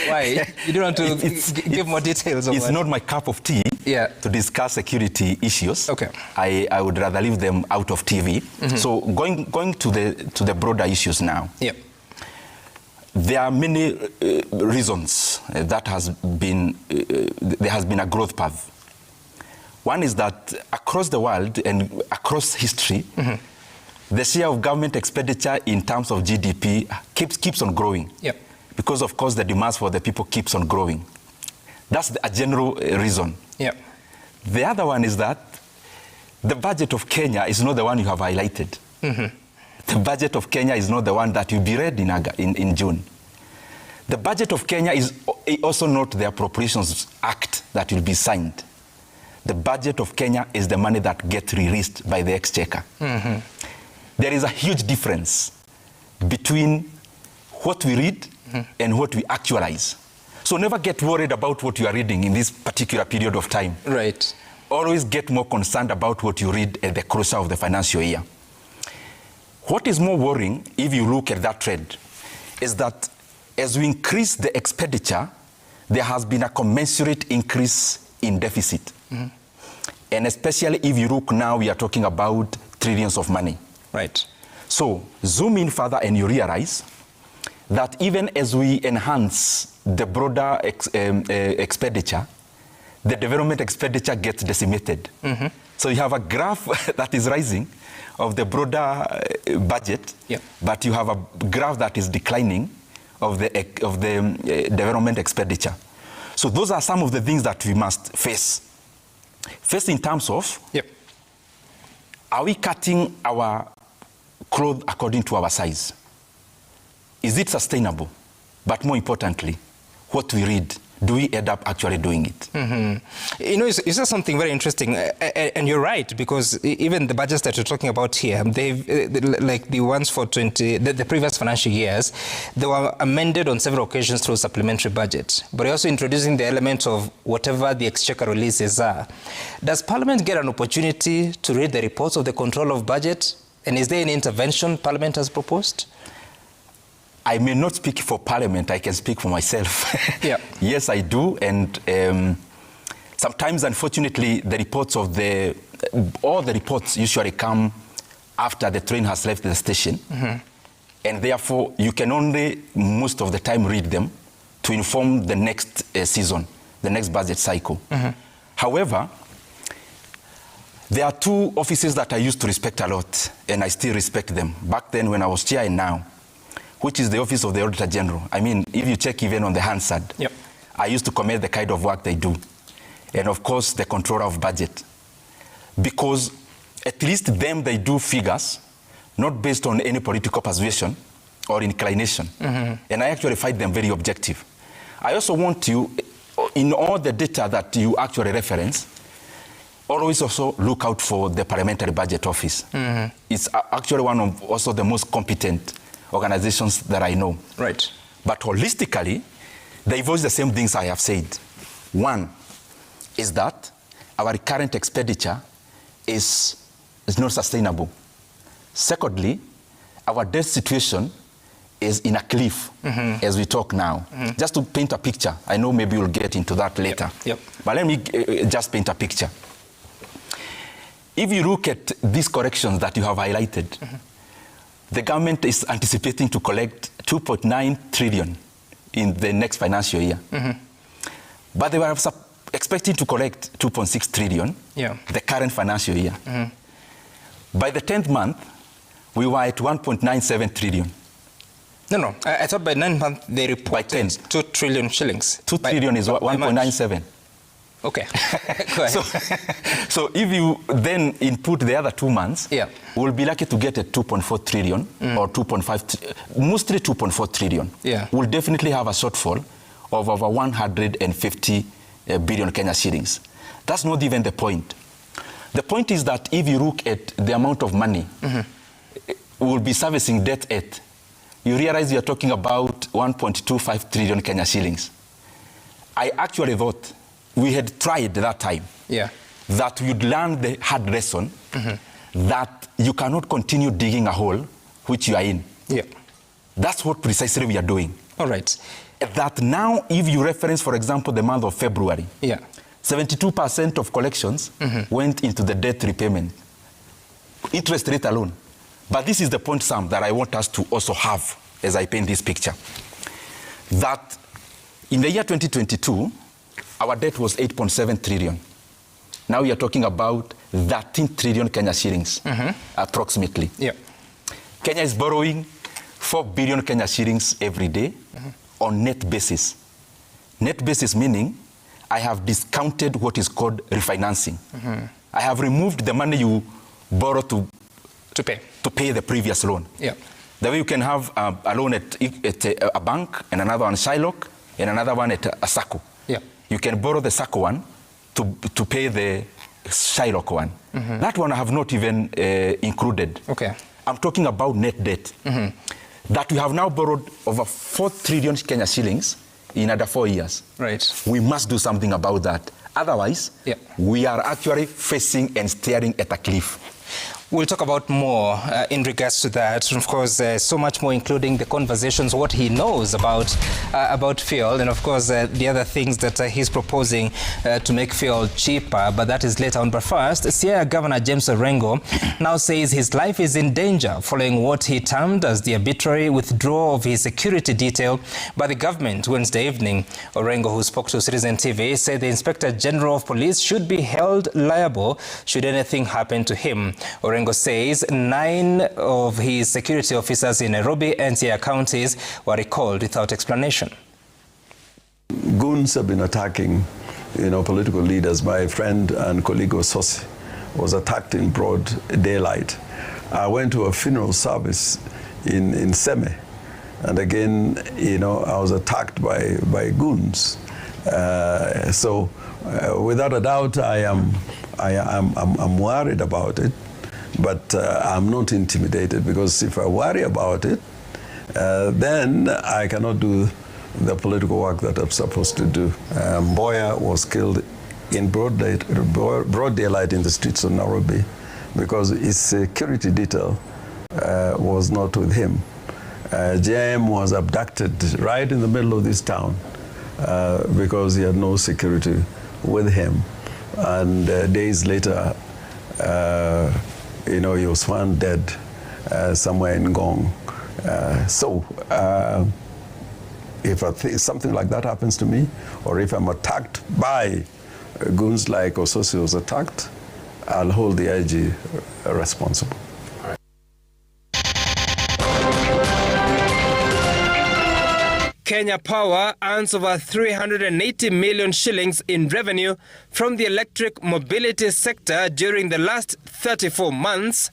Speaker 3: Why? You don't want to give more details?
Speaker 16: It's not my cup of tea to discuss security issues.
Speaker 3: Okay.
Speaker 16: I would rather leave them out of TV. So going to the broader issues now. There are many reasons that there has been a growth path. One is that across the world and across history, the share of government expenditure in terms of GDP keeps on growing. Because, of course, the demands for the people keeps on growing. That's a general reason. The other one is that the budget of Kenya is not the one you have highlighted. The budget of Kenya is not the one that will be read in June. The budget of Kenya is also not the Appropriations Act that will be signed. The budget of Kenya is the money that gets released by the Exchequer. There is a huge difference between what we read and what we actualize. So never get worried about what you are reading in this particular period of time.
Speaker 3: Right.
Speaker 16: Always get more concerned about what you read at the closure of the financial year. What is more worrying, if you look at that trend, is that as we increase the expenditure, there has been a commensurate increase in deficit. And especially if you look now, we are talking about trillions of money.
Speaker 3: Right.
Speaker 16: So zoom in further and you realize that even as we enhance the broader expenditure, the development expenditure gets decimated. So you have a graph that is rising of the broader budget, but you have a graph that is declining of the development expenditure. So those are some of the things that we must face. First, in terms of, are we cutting our clothes according to our size? Is it sustainable? But more importantly, what we read, do we end up actually doing it?
Speaker 3: You know, you said something very interesting, and you're right, because even the budgets that you're talking about here, they've, like the ones for the previous financial years, they were amended on several occasions through supplementary budget. But you're also introducing the element of whatever the Exchequer releases are. Does Parliament get an opportunity to read the reports of the control of budget? And is there any intervention Parliament has proposed?
Speaker 16: I may not speak for Parliament, I can speak for myself. Yes, I do, and sometimes, unfortunately, the reports of all the reports usually come after the train has left the station, and therefore you can only, most of the time, read them to inform the next season, the next budget cycle. However, there are two offices that I used to respect a lot, and I still respect them, back then when I was chair and now, which is the Office of the Auditor General. I mean, if you check even on the Hansard, I used to commend the kind of work they do. And of course, the Controller of Budget. Because at least them, they do figures, not based on any political persuasion or inclination. And I actually find them very objective. I also want you, in all the data that you actually reference, always also look out for the Parliamentary Budget Office. It's actually one of also the most competent organizations that I know.
Speaker 3: Right.
Speaker 16: But holistically, they voice the same things I have said. One is that our current expenditure is not sustainable. Secondly, our debt situation is in a cliff as we talk now. Just to paint a picture, I know maybe we'll get into that later.
Speaker 3: Yep.
Speaker 16: But let me just paint a picture. If you look at these corrections that you have highlighted, the government is anticipating to collect 2.9 trillion in the next financial year. But they were expecting to collect 2.6 trillion the current financial year. By the 10th month, we were at 1.97 trillion.
Speaker 3: No. I thought by 9 months they reported 2 trillion shillings.
Speaker 16: 2 trillion is 1.97.
Speaker 3: Okay. Go ahead.
Speaker 16: So if you then input the other 2 months, we'll be lucky to get a 2.4 trillion or 2.5, mostly 2.4 trillion. We'll definitely have a shortfall of over 150 billion Kenya shillings. That's not even the point. The point is that if you look at the amount of money we'll be servicing debt at, you realize you're talking about 1.25 trillion Kenya shillings. I actually thought we had tried that time that we'd learn the hard lesson that you cannot continue digging a hole which you are in. That's what precisely we are doing.
Speaker 3: All right.
Speaker 16: That now, if you reference, for example, the month of February, 72% of collections went into the debt repayment, interest rate alone. But this is the point, Sam, that I want us to also have as I paint this picture. That in the year 2022, our debt was 8.7 trillion. Now we are talking about 13 trillion Kenya shillings, approximately. Kenya is borrowing 4 billion Kenya shillings every day on net basis. Net basis meaning I have discounted what is called refinancing. I have removed the money you borrow to pay the previous loan. The way you can have a loan at a bank and another one Shylock and another one at a SACCO. You can borrow the SACCO one to pay the Shylock one. That one I have not even included. I'm talking about net debt. That we have now borrowed over 4 trillion Kenya shillings in under 4 years. We must do something about that. Otherwise, we are actually facing and staring at a cliff.
Speaker 3: We'll talk about more in regards to that. Of course, so much more, including the conversations, what he knows about fuel, and of course the other things that he's proposing to make fuel cheaper. But that is later on. But first, Siaya Governor James Orango now says his life is in danger following what he termed as the arbitrary withdrawal of his security detail by the government Wednesday evening. Orango, who spoke to Citizen TV, said the Inspector General of Police should be held liable should anything happen to him. Orango says 9 of his security officers in Nairobi and Siaya counties were recalled without explanation.
Speaker 2: Goons have been attacking, political leaders. My friend and colleague Ososi was attacked in broad daylight. I went to a funeral service in Seme, and again, I was attacked by goons. So, without a doubt, I'm worried about it. But I'm not intimidated, because if I worry about it, then I cannot do the political work that I'm supposed to do. Mboya was killed in broad daylight in the streets of Nairobi because his security detail was not with him. JM was abducted right in the middle of this town because he had no security with him. And days later, he was found dead somewhere in Ngong. If something like that happens to me, or if I'm attacked by goons like Ososi was attacked, I'll hold the IG responsible.
Speaker 17: Kenya Power earns over 380 million shillings in revenue from the electric mobility sector during the last 34 months.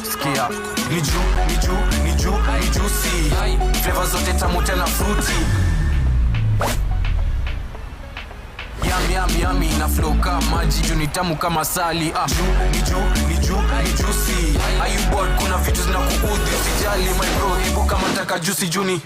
Speaker 18: Sikia, ni juicy. Flavor zote tamu tena fruity. Yummy na flow kama maji, juu ni tamu kama sali. Ni juicy. Are you bored? Kuna vitu zinakuudhi, usijali my bro, kama taka juicy juni.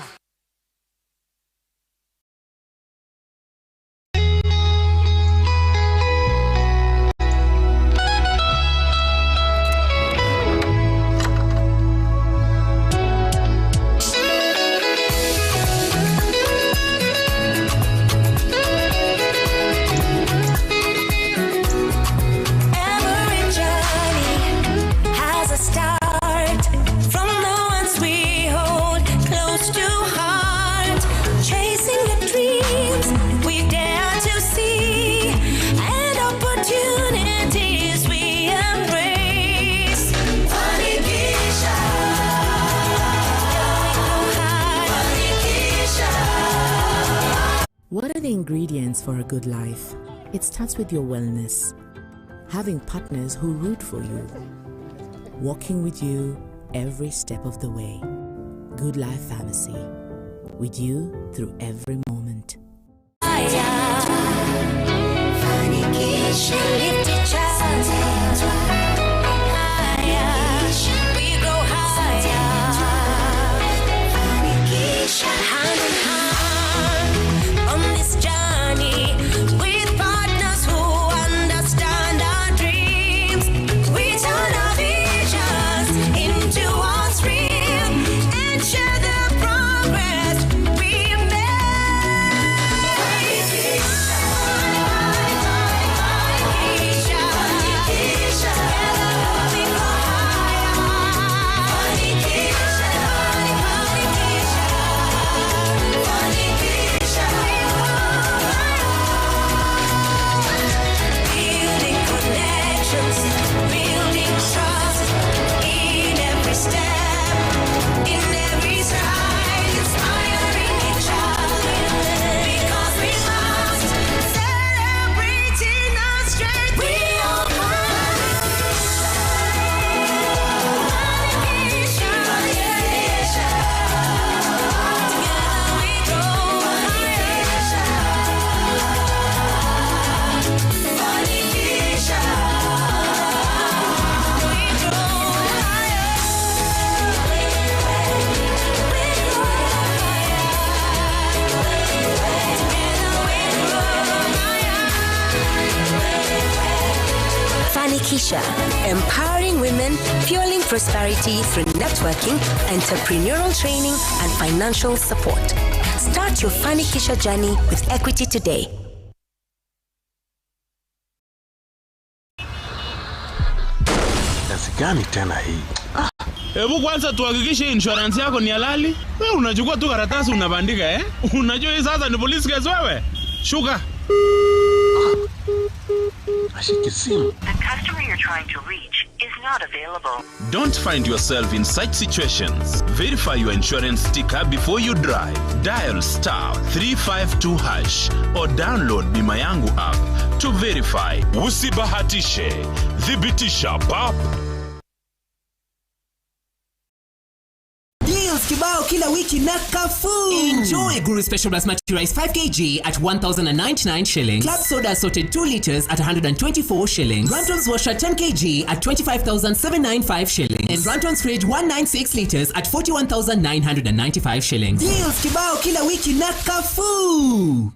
Speaker 9: What are the ingredients for a good life? It starts with your wellness. Having partners who root for you. Walking with you every step of the way. Good Life Pharmacy. With you through every moment.
Speaker 19: Kisha, empowering women, fueling prosperity through networking, entrepreneurial training, and financial support. Start your Funny Kisha journey with Equity today.
Speaker 20: Kazi gani tena hii?
Speaker 21: Hebu kwanza tuhakikishe insurance yako ni halali. Wewe unachukua tu karatasi unabandika Unajua hii sasa ni police case wewe. Shuka.
Speaker 20: Ashiki simu.
Speaker 22: The customer you're trying to reach is not available.
Speaker 21: Don't find yourself in such situations. Verify your insurance sticker before you drive. Dial *352# or download Bima Yangu app to verify. Usibahatishe. Thibitisha pap.
Speaker 23: Deals kibao kila wiki na Carrefour.
Speaker 27: Enjoy Guru Special Basmati Rice 5 kg at 1,099 shillings. Club Soda Assorted 2 liters at 124 shillings. Ranton's Washer 10 kg at 25,795 shillings. And Ranton's Fridge 196 liters at 41,995 shillings.
Speaker 23: Deals kibao kila wiki na Carrefour.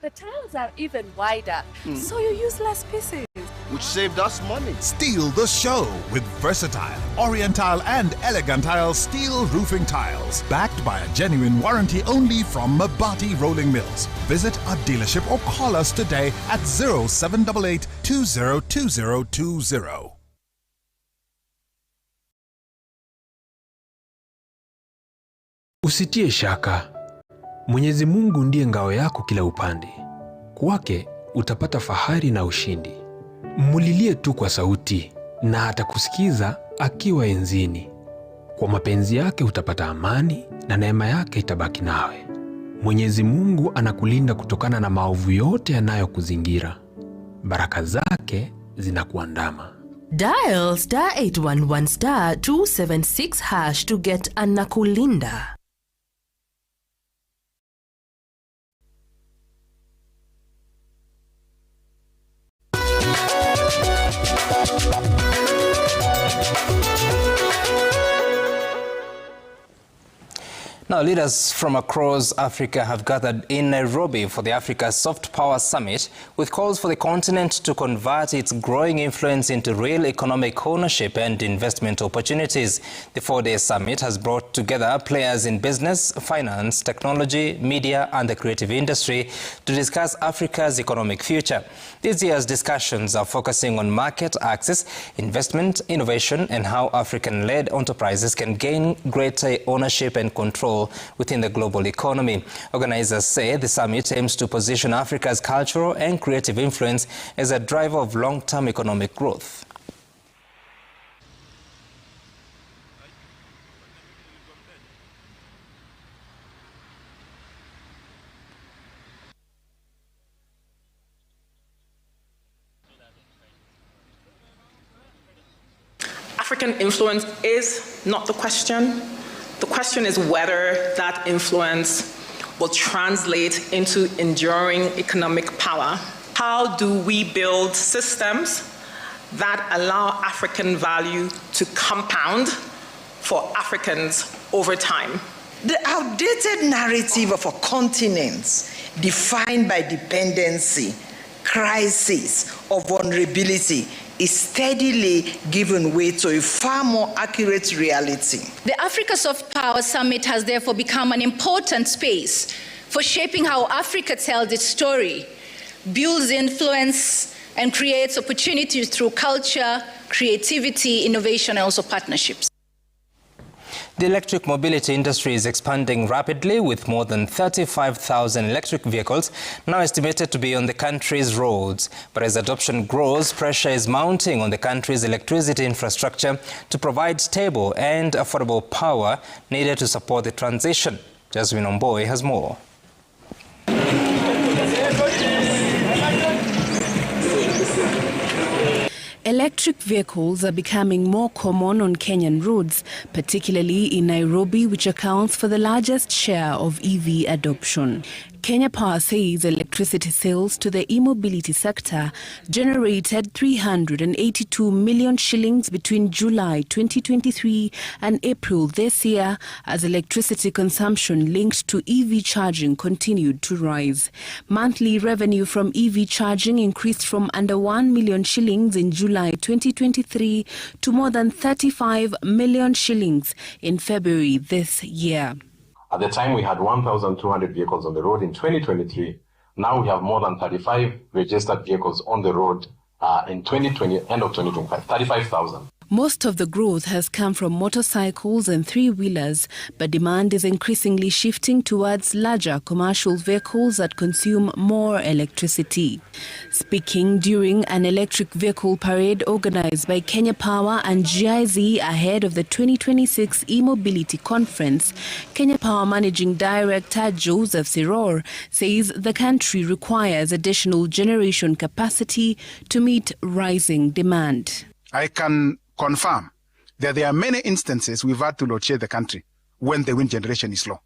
Speaker 28: The tiles are even wider, so you use less pieces.
Speaker 29: Which saved us money.
Speaker 30: Steal the show with versatile, Oriental and elegant tile steel roofing tiles. Backed by a genuine warranty only from Mabati Rolling Mills. Visit our dealership or call us today at 0788 202020.
Speaker 31: Usitie shaka. Mwenyezi Mungu ndiye ngao yako kila upande. Kwake utapata fahari na ushindi. Mulilie tu kwa sauti na atakusikiza akiwa enzini. Kwa mapenzi yake utapata amani na neema yake itabaki nawe. Mwenyezi Mungu anakulinda kutokana na maovu yote yanayokuzingira. Baraka zake zinakuandama.
Speaker 28: Dial *811 *276# to get anakulinda.
Speaker 3: Now, leaders from across Africa have gathered in Nairobi for the Africa Soft Power Summit with calls for the continent to convert its growing influence into real economic ownership and investment opportunities. The four-day summit has brought together players in business, finance, technology, media and the creative industry to discuss Africa's economic future. This year's discussions are focusing on market access, investment, innovation and how African-led enterprises can gain greater ownership and control within the global economy. Organizers say the summit aims to position Africa's cultural and creative influence as a driver of long-term economic growth.
Speaker 1: African influence is not the question. The question is whether that influence will translate into enduring economic power. How do we build systems that allow African value to compound for Africans over time?
Speaker 4: The outdated narrative of a continent defined by dependency, crisis, or vulnerability is steadily giving way to a far more accurate reality.
Speaker 5: The Africa Soft Power Summit has therefore become an important space for shaping how Africa tells its story, builds influence, and creates opportunities through culture, creativity, innovation, and also partnerships.
Speaker 3: The electric mobility industry is expanding rapidly, with more than 35,000 electric vehicles now estimated to be on the country's roads. But as adoption grows, pressure is mounting on the country's electricity infrastructure to provide stable and affordable power needed to support the transition. Jasmine Omboy has more.
Speaker 6: Electric vehicles are becoming more common on Kenyan roads, particularly in Nairobi, which accounts for the largest share of EV adoption. Kenya Power says electricity sales to the e-mobility sector generated 382 million shillings between July 2023 and April this year, as electricity consumption linked to EV charging continued to rise. Monthly revenue from EV charging increased from under 1 million shillings in July 2023 to more than 35 million shillings in February this year.
Speaker 7: At the time, we had 1,200 vehicles on the road in 2023. Now we have more than 35 registered vehicles on the road in 2020, end of 2025, 35,000.
Speaker 6: Most of the growth has come from motorcycles and three-wheelers, but demand is increasingly shifting towards larger commercial vehicles that consume more electricity. Speaking during an electric vehicle parade organized by Kenya Power and GIZ ahead of the 2026 e-mobility conference, Kenya Power Managing Director Joseph Siror says the country requires additional generation capacity to meet rising demand.
Speaker 8: I can confirm that there are many instances we've had to load share the country when the wind generation is low.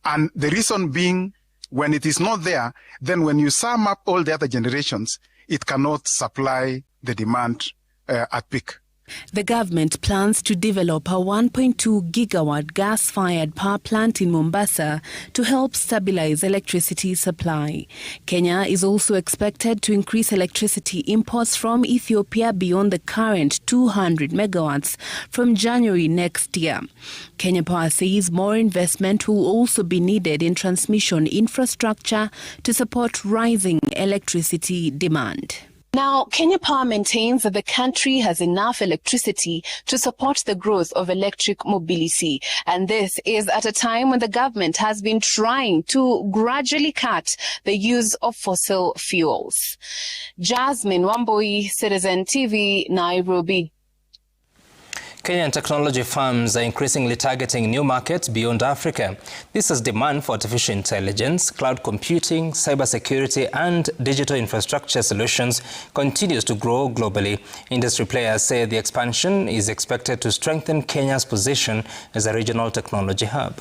Speaker 8: And the reason being, when it is not there, then when you sum up all the other generations, it cannot supply the demand at peak.
Speaker 6: The government plans to develop a 1.2 gigawatt gas-fired power plant in Mombasa to help stabilize electricity supply. Kenya is also expected to increase electricity imports from Ethiopia beyond the current 200 megawatts from January next year. Kenya Power says more investment will also be needed in transmission infrastructure to support rising electricity demand. Now, Kenya Power maintains that the country has enough electricity to support the growth of electric mobility. And this is at a time when the government has been trying to gradually cut the use of fossil fuels. Jasmine Wamboi, Citizen TV, Nairobi.
Speaker 3: Kenyan technology firms are increasingly targeting new markets beyond Africa. This as demand for artificial intelligence, cloud computing, cybersecurity and digital infrastructure solutions continues to grow globally. Industry players say the expansion is expected to strengthen Kenya's position as a regional technology hub.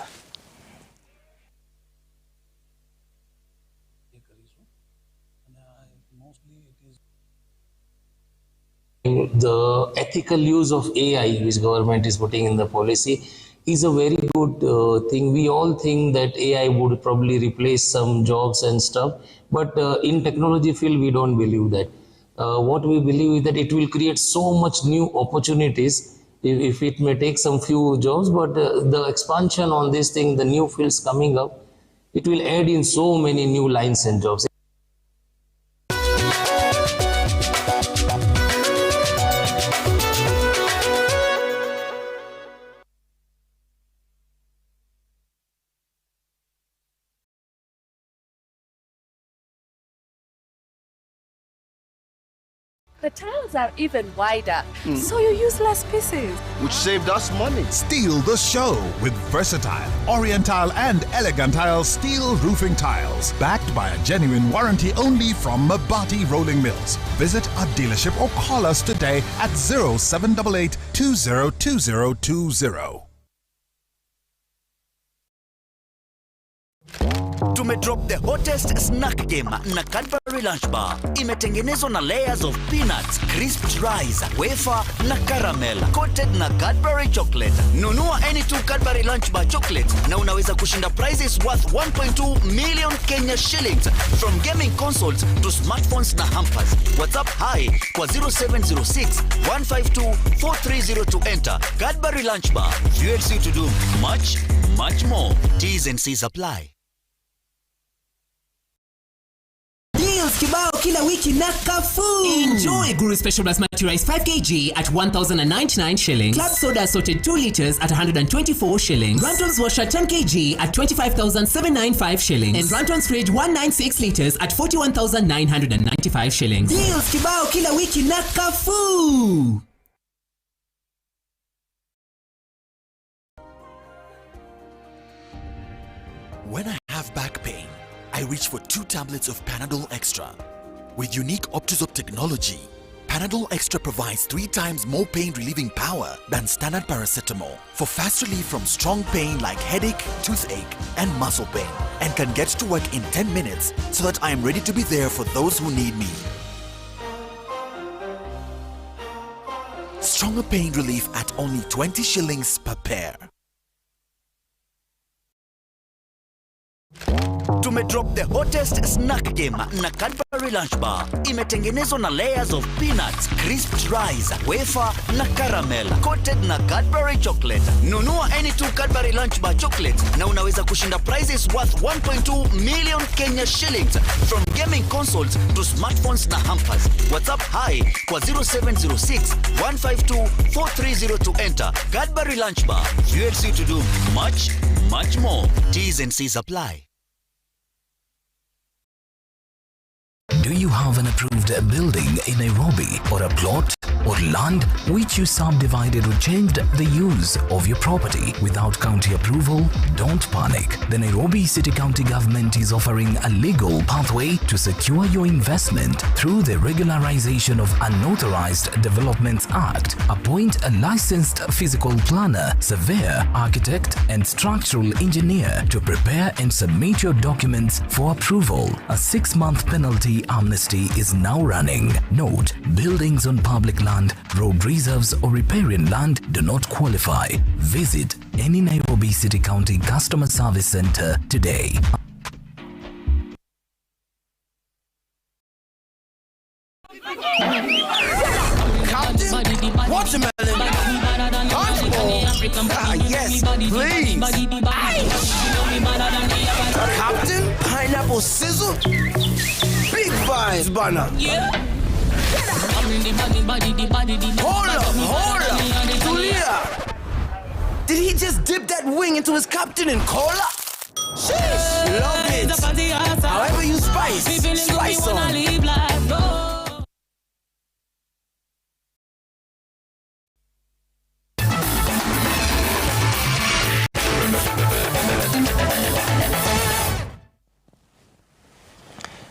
Speaker 10: The ethical use of AI, which government is putting in the policy,
Speaker 2: is a very good thing. We all think that AI would probably replace some jobs and stuff, but in technology field, we don't believe that. What we believe is that it will create so much new opportunities if it may take some few jobs, but the expansion on this thing, the new fields coming up, it will add in so many new lines and jobs.
Speaker 28: The tiles are even wider, so you use less pieces.
Speaker 29: Which saved us money.
Speaker 30: Steal the show with versatile, Oriental and Elegantile steel roofing tiles. Backed by a genuine warranty only from Mabati Rolling Mills. Visit a dealership or call us today at 0788 202020.
Speaker 10: Tumedrop the hottest snack game na Cadbury Lunch Bar. Imetengenezwa na layers of peanuts, crisped rice, wafer na caramel, coated na Cadbury chocolate. Nunua any two Cadbury Lunch Bar chocolate na unaweza kushinda prizes worth 1.2 million Kenya shillings, from gaming consoles to smartphones na hampers. WhatsApp hi kwa 0706 152 430 to enter. Cadbury Lunch Bar fuels you to do much, much more. T's and C's apply.
Speaker 23: Deals kibao kila wiki na Carrefour.
Speaker 27: Enjoy Guru Special Basmati Rice 5 kg at 1,099 shillings. Club Soda Assorted 2 liters at 124 shillings. Rantons Washer 10 kg at 25,795 shillings. And Rantons Fridge 196 liters at 41,995 shillings.
Speaker 23: Deals kibao kila wiki na Carrefour.
Speaker 11: When I have back pain, I reach for 2 tablets of Panadol Extra. With unique Optizop technology, Panadol Extra provides 3 times more pain-relieving power than standard paracetamol for fast relief from strong pain like headache, toothache, and muscle pain, and can get to work in 10 minutes so that I am ready to be there for those who need me. Stronger pain relief at only 20 shillings per pair.
Speaker 10: Tumedrop the hottest snack game na Cadbury Lunch Bar. Imetengenezwa na layers of peanuts, crisped rice, wafer na caramel, coated na Cadbury chocolate. Nunua any two Cadbury Lunch Bar chocolate na unaweza kushinda prizes worth 1.2 million Kenya shillings, from gaming consoles to smartphones na hampers. WhatsApp hi kwa 0706 152 430 to enter. Cadbury Lunch Bar fuels you to do much, much more. T's and C's apply.
Speaker 12: Do you have an approved building in Nairobi, or a plot or land which you subdivided or changed the use of your property without county approval? Don't panic. The Nairobi City County Government is offering a legal pathway to secure your investment through the Regularization of Unauthorized Developments Act. Appoint a licensed physical planner, surveyor, architect, and structural engineer to prepare and submit your documents for approval. A 6-month penalty amnesty is now running. Note, buildings on public land, road reserves, or riparian land do not qualify. Visit any Nairobi City County Customer Service Center today.
Speaker 10: Watermelon. Yes, please. Captain, pineapple sizzle. Big vibes, banana. Yeah. Hold up. Tulia. Did he just dip that wing into his Captain and cola? Sheesh, love it. However you spice on.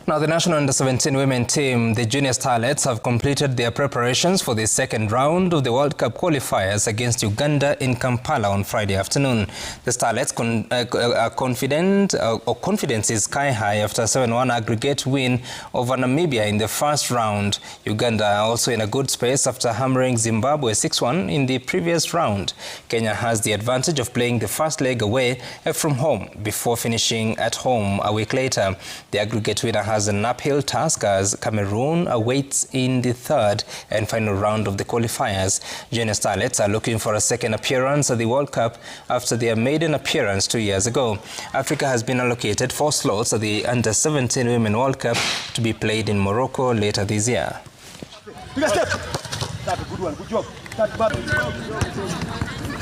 Speaker 3: Now, the national under-17 women team, the Junior Starlets, have completed their preparations for the second round of the World Cup qualifiers against Uganda in Kampala on Friday afternoon. The Starlets are confidence is sky high after a 7-1 aggregate win over Namibia in the first round. Uganda are also in a good space after hammering Zimbabwe 6-1 in the previous round. Kenya has the advantage of playing the first leg away from home before finishing at home a week later. The aggregate winner has an uphill task as Cameroon awaits in the third and final round of the qualifiers. Junior Starlets are looking for a second appearance at the World Cup after their maiden appearance 2 years ago. Africa has been allocated 4 slots at the Under-17 Women World Cup to be played in Morocco later this year.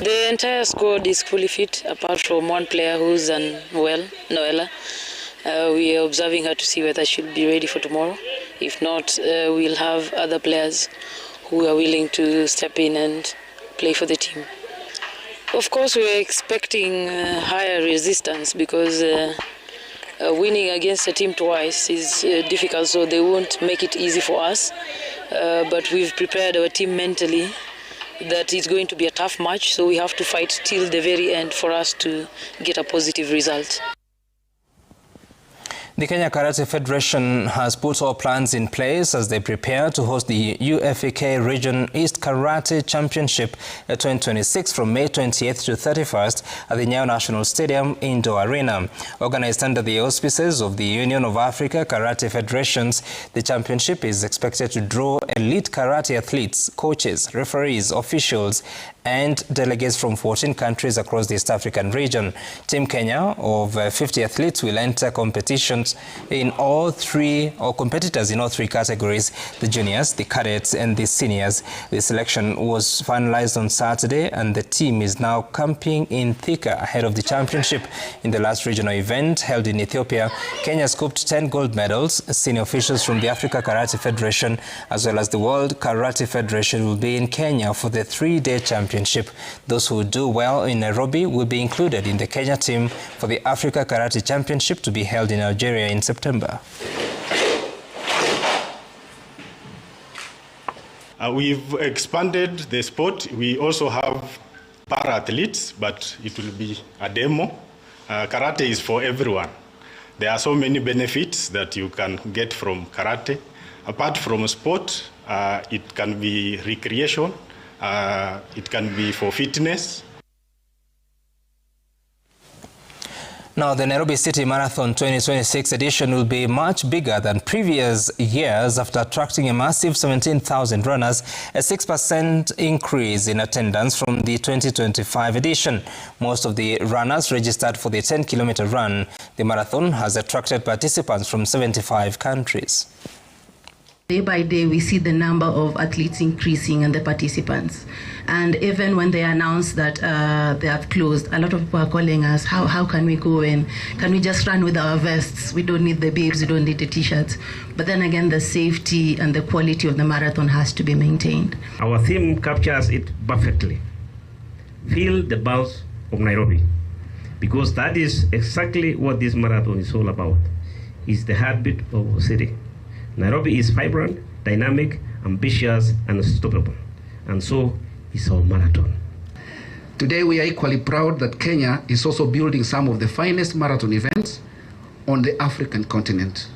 Speaker 9: The entire squad is fully fit, apart from one player who's unwell, Noella. We are observing her to see whether she'll be ready for tomorrow. If not, we'll have other players who are willing to step in and play for the team. Of course, we're expecting higher resistance because winning against a team twice is difficult, so they won't make it easy for us. But we've prepared our team mentally that it's going to be a tough match, so we have to fight till the very end for us to get a positive result.
Speaker 3: The Kenya Karate Federation has put all plans in place as they prepare to host the UFEK Region East Karate Championship 2026 from May 28th to 31st at the Nyayo National Stadium Indoor Arena. Organized under the auspices of the Union of Africa Karate Federations, the championship is expected to draw elite karate athletes, coaches, referees, officials, and delegates from 14 countries across the East African region. Team Kenya of 50 athletes will enter competitions in all three, or competitors in all three categories: the juniors, the cadets, and the seniors. The selection was finalized on Saturday, and the team is now camping in Thika ahead of the championship. In the last regional event held in Ethiopia, Kenya scooped 10 gold medals. Senior officials from the Africa Karate Federation as well as the World Karate Federation will be in Kenya for the 3-day championship. Those who do well in Nairobi will be included in the Kenya team for the Africa Karate Championship to be held in Algeria in September.
Speaker 13: We've expanded the sport. We also have para-athletes, but it will be a demo. Karate is for everyone. There are so many benefits that you can get from karate. Apart from sport, it can be recreation. It can be for fitness.
Speaker 3: Now, the Nairobi City Marathon 2026 edition will be much bigger than previous years after attracting a massive 17,000 runners, a 6% increase in attendance from the 2025 edition. Most of the runners registered for the 10-kilometer run. The marathon has attracted participants from 75 countries.
Speaker 14: Day by day, we see the number of athletes increasing and the participants. And even when they announced that they have closed, a lot of people are calling us, how can we go in? Can we just run with our vests? We don't need the bibs, we don't need the t-shirts. But then again, the safety and the quality of the marathon has to be maintained.
Speaker 15: Our theme captures it perfectly. Feel the pulse of Nairobi. Because that is exactly what this marathon is all about. It's the heartbeat of our city. Nairobi is vibrant, dynamic, ambitious, and unstoppable. And so is our marathon.
Speaker 16: Today we are equally proud that Kenya is also building some of the finest marathon events on the African continent.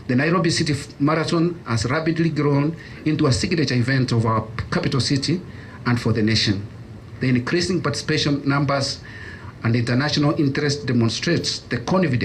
Speaker 16: The Nairobi City Marathon has rapidly grown into a signature event of our capital city and for the nation. The increasing participation numbers and international interest demonstrates the confidence